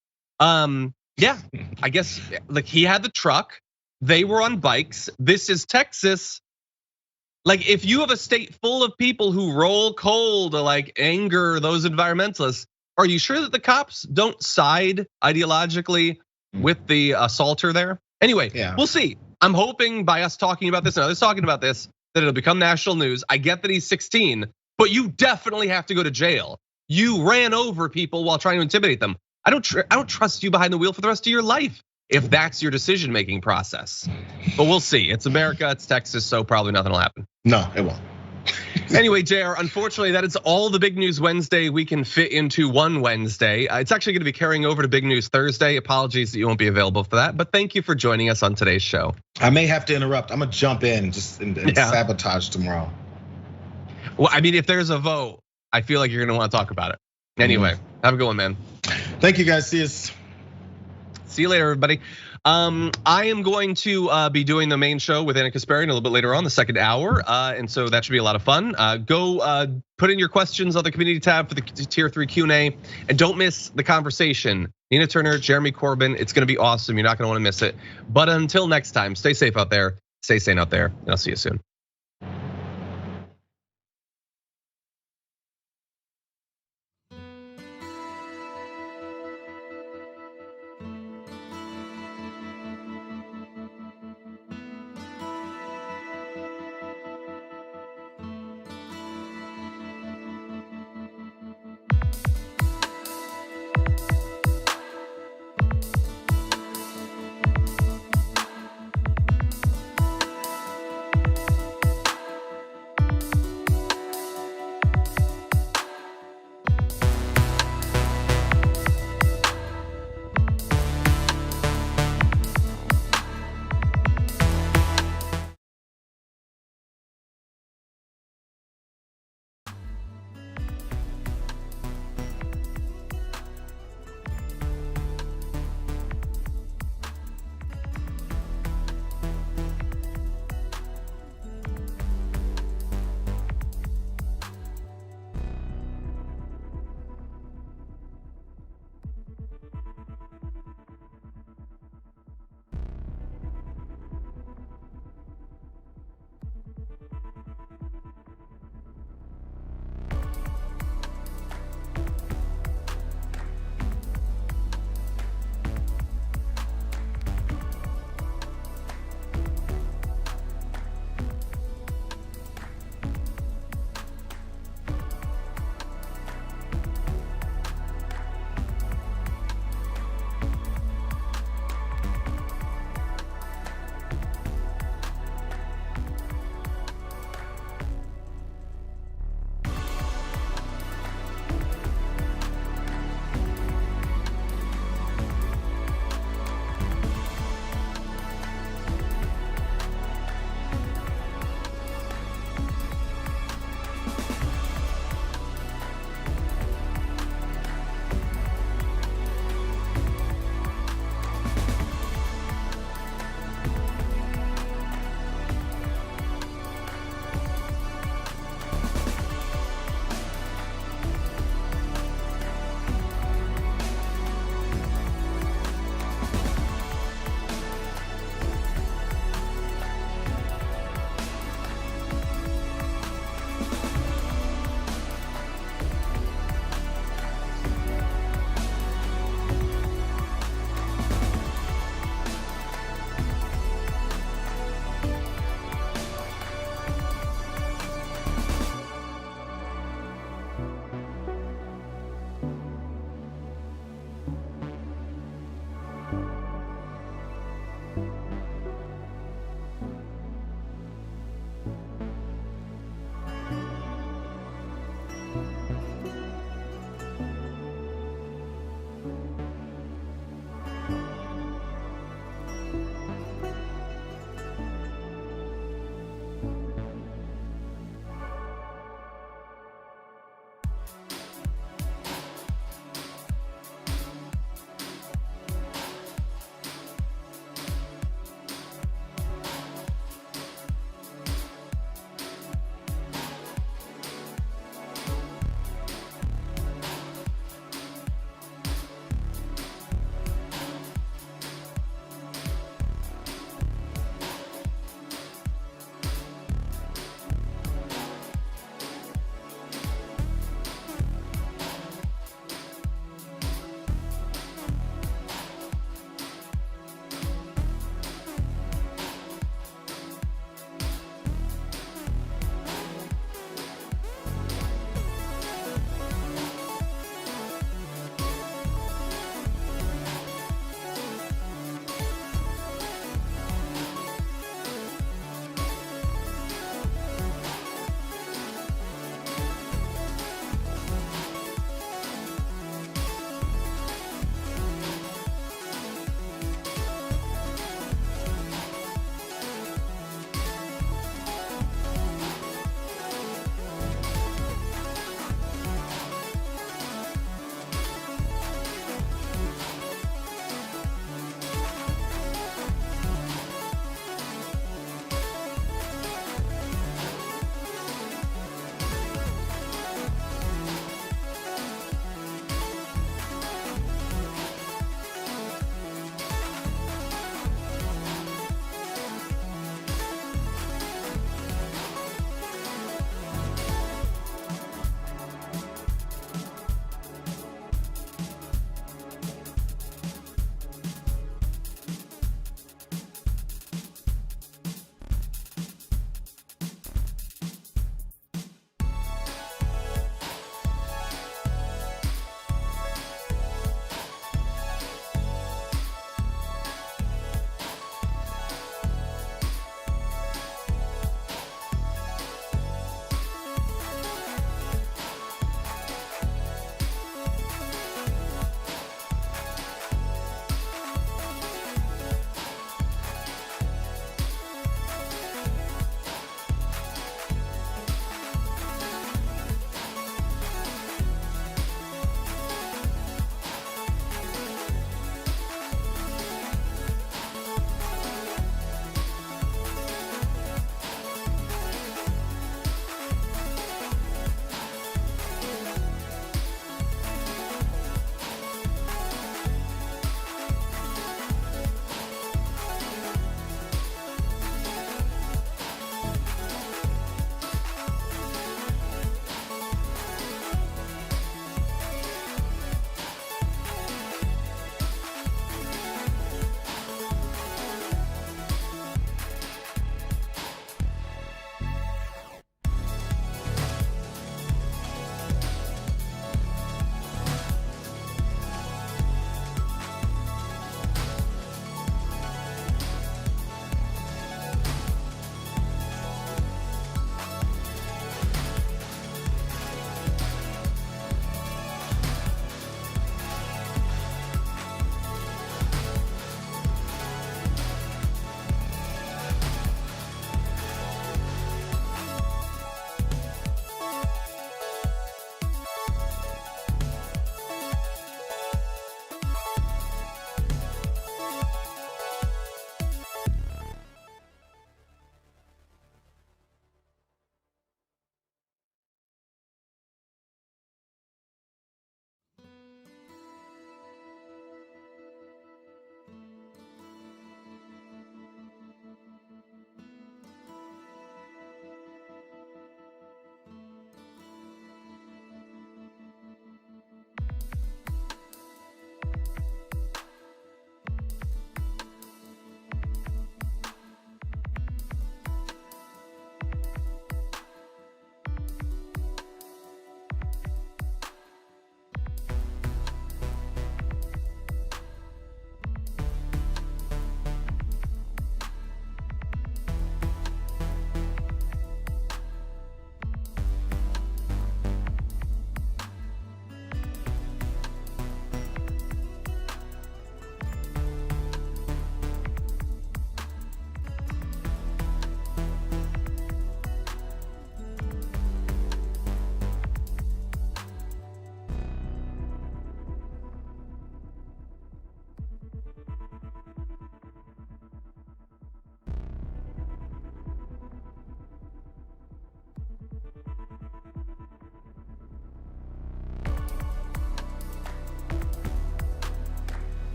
Yeah, I guess like he had the truck. They were on bikes. This is Texas. Like if you have a state full of people who roll coal to like anger those environmentalists, are you sure that the cops don't side ideologically with the assaulter there? Anyway, we'll see. I'm hoping by us talking about this and others talking about this, that it'll become national news. I get that he's 16, but you definitely have to go to jail. You ran over people while trying to intimidate them. I don't trust you behind the wheel for the rest of your life if that's your decision-making process. But we'll see. It's America, it's Texas, so probably nothing will happen. No, it won't. Anyway, Jayar, unfortunately, that is all the Big News Wednesday we can fit into one Wednesday. It's actually gonna be carrying over to Big News Thursday. Apologies that you won't be available for that, but thank you for joining us on today's show. I may have to interrupt. I'm gonna jump in and sabotage tomorrow. Well, I mean, if there's a vote, I feel like you're gonna wanna talk about it. Anyway, have a good one, man. Thank you guys, see you. See you later, everybody. I am going to be doing the main show with Anna Kasparian a little bit later on, the second hour. And so that should be a lot of fun. Go put in your questions on the community tab for the tier 3 Q&A. And don't miss the conversation. Nina Turner, Jeremy Corbyn, it's gonna be awesome. You're not gonna wanna miss it. But until next time, stay safe out there, stay sane out there, and I'll see you soon.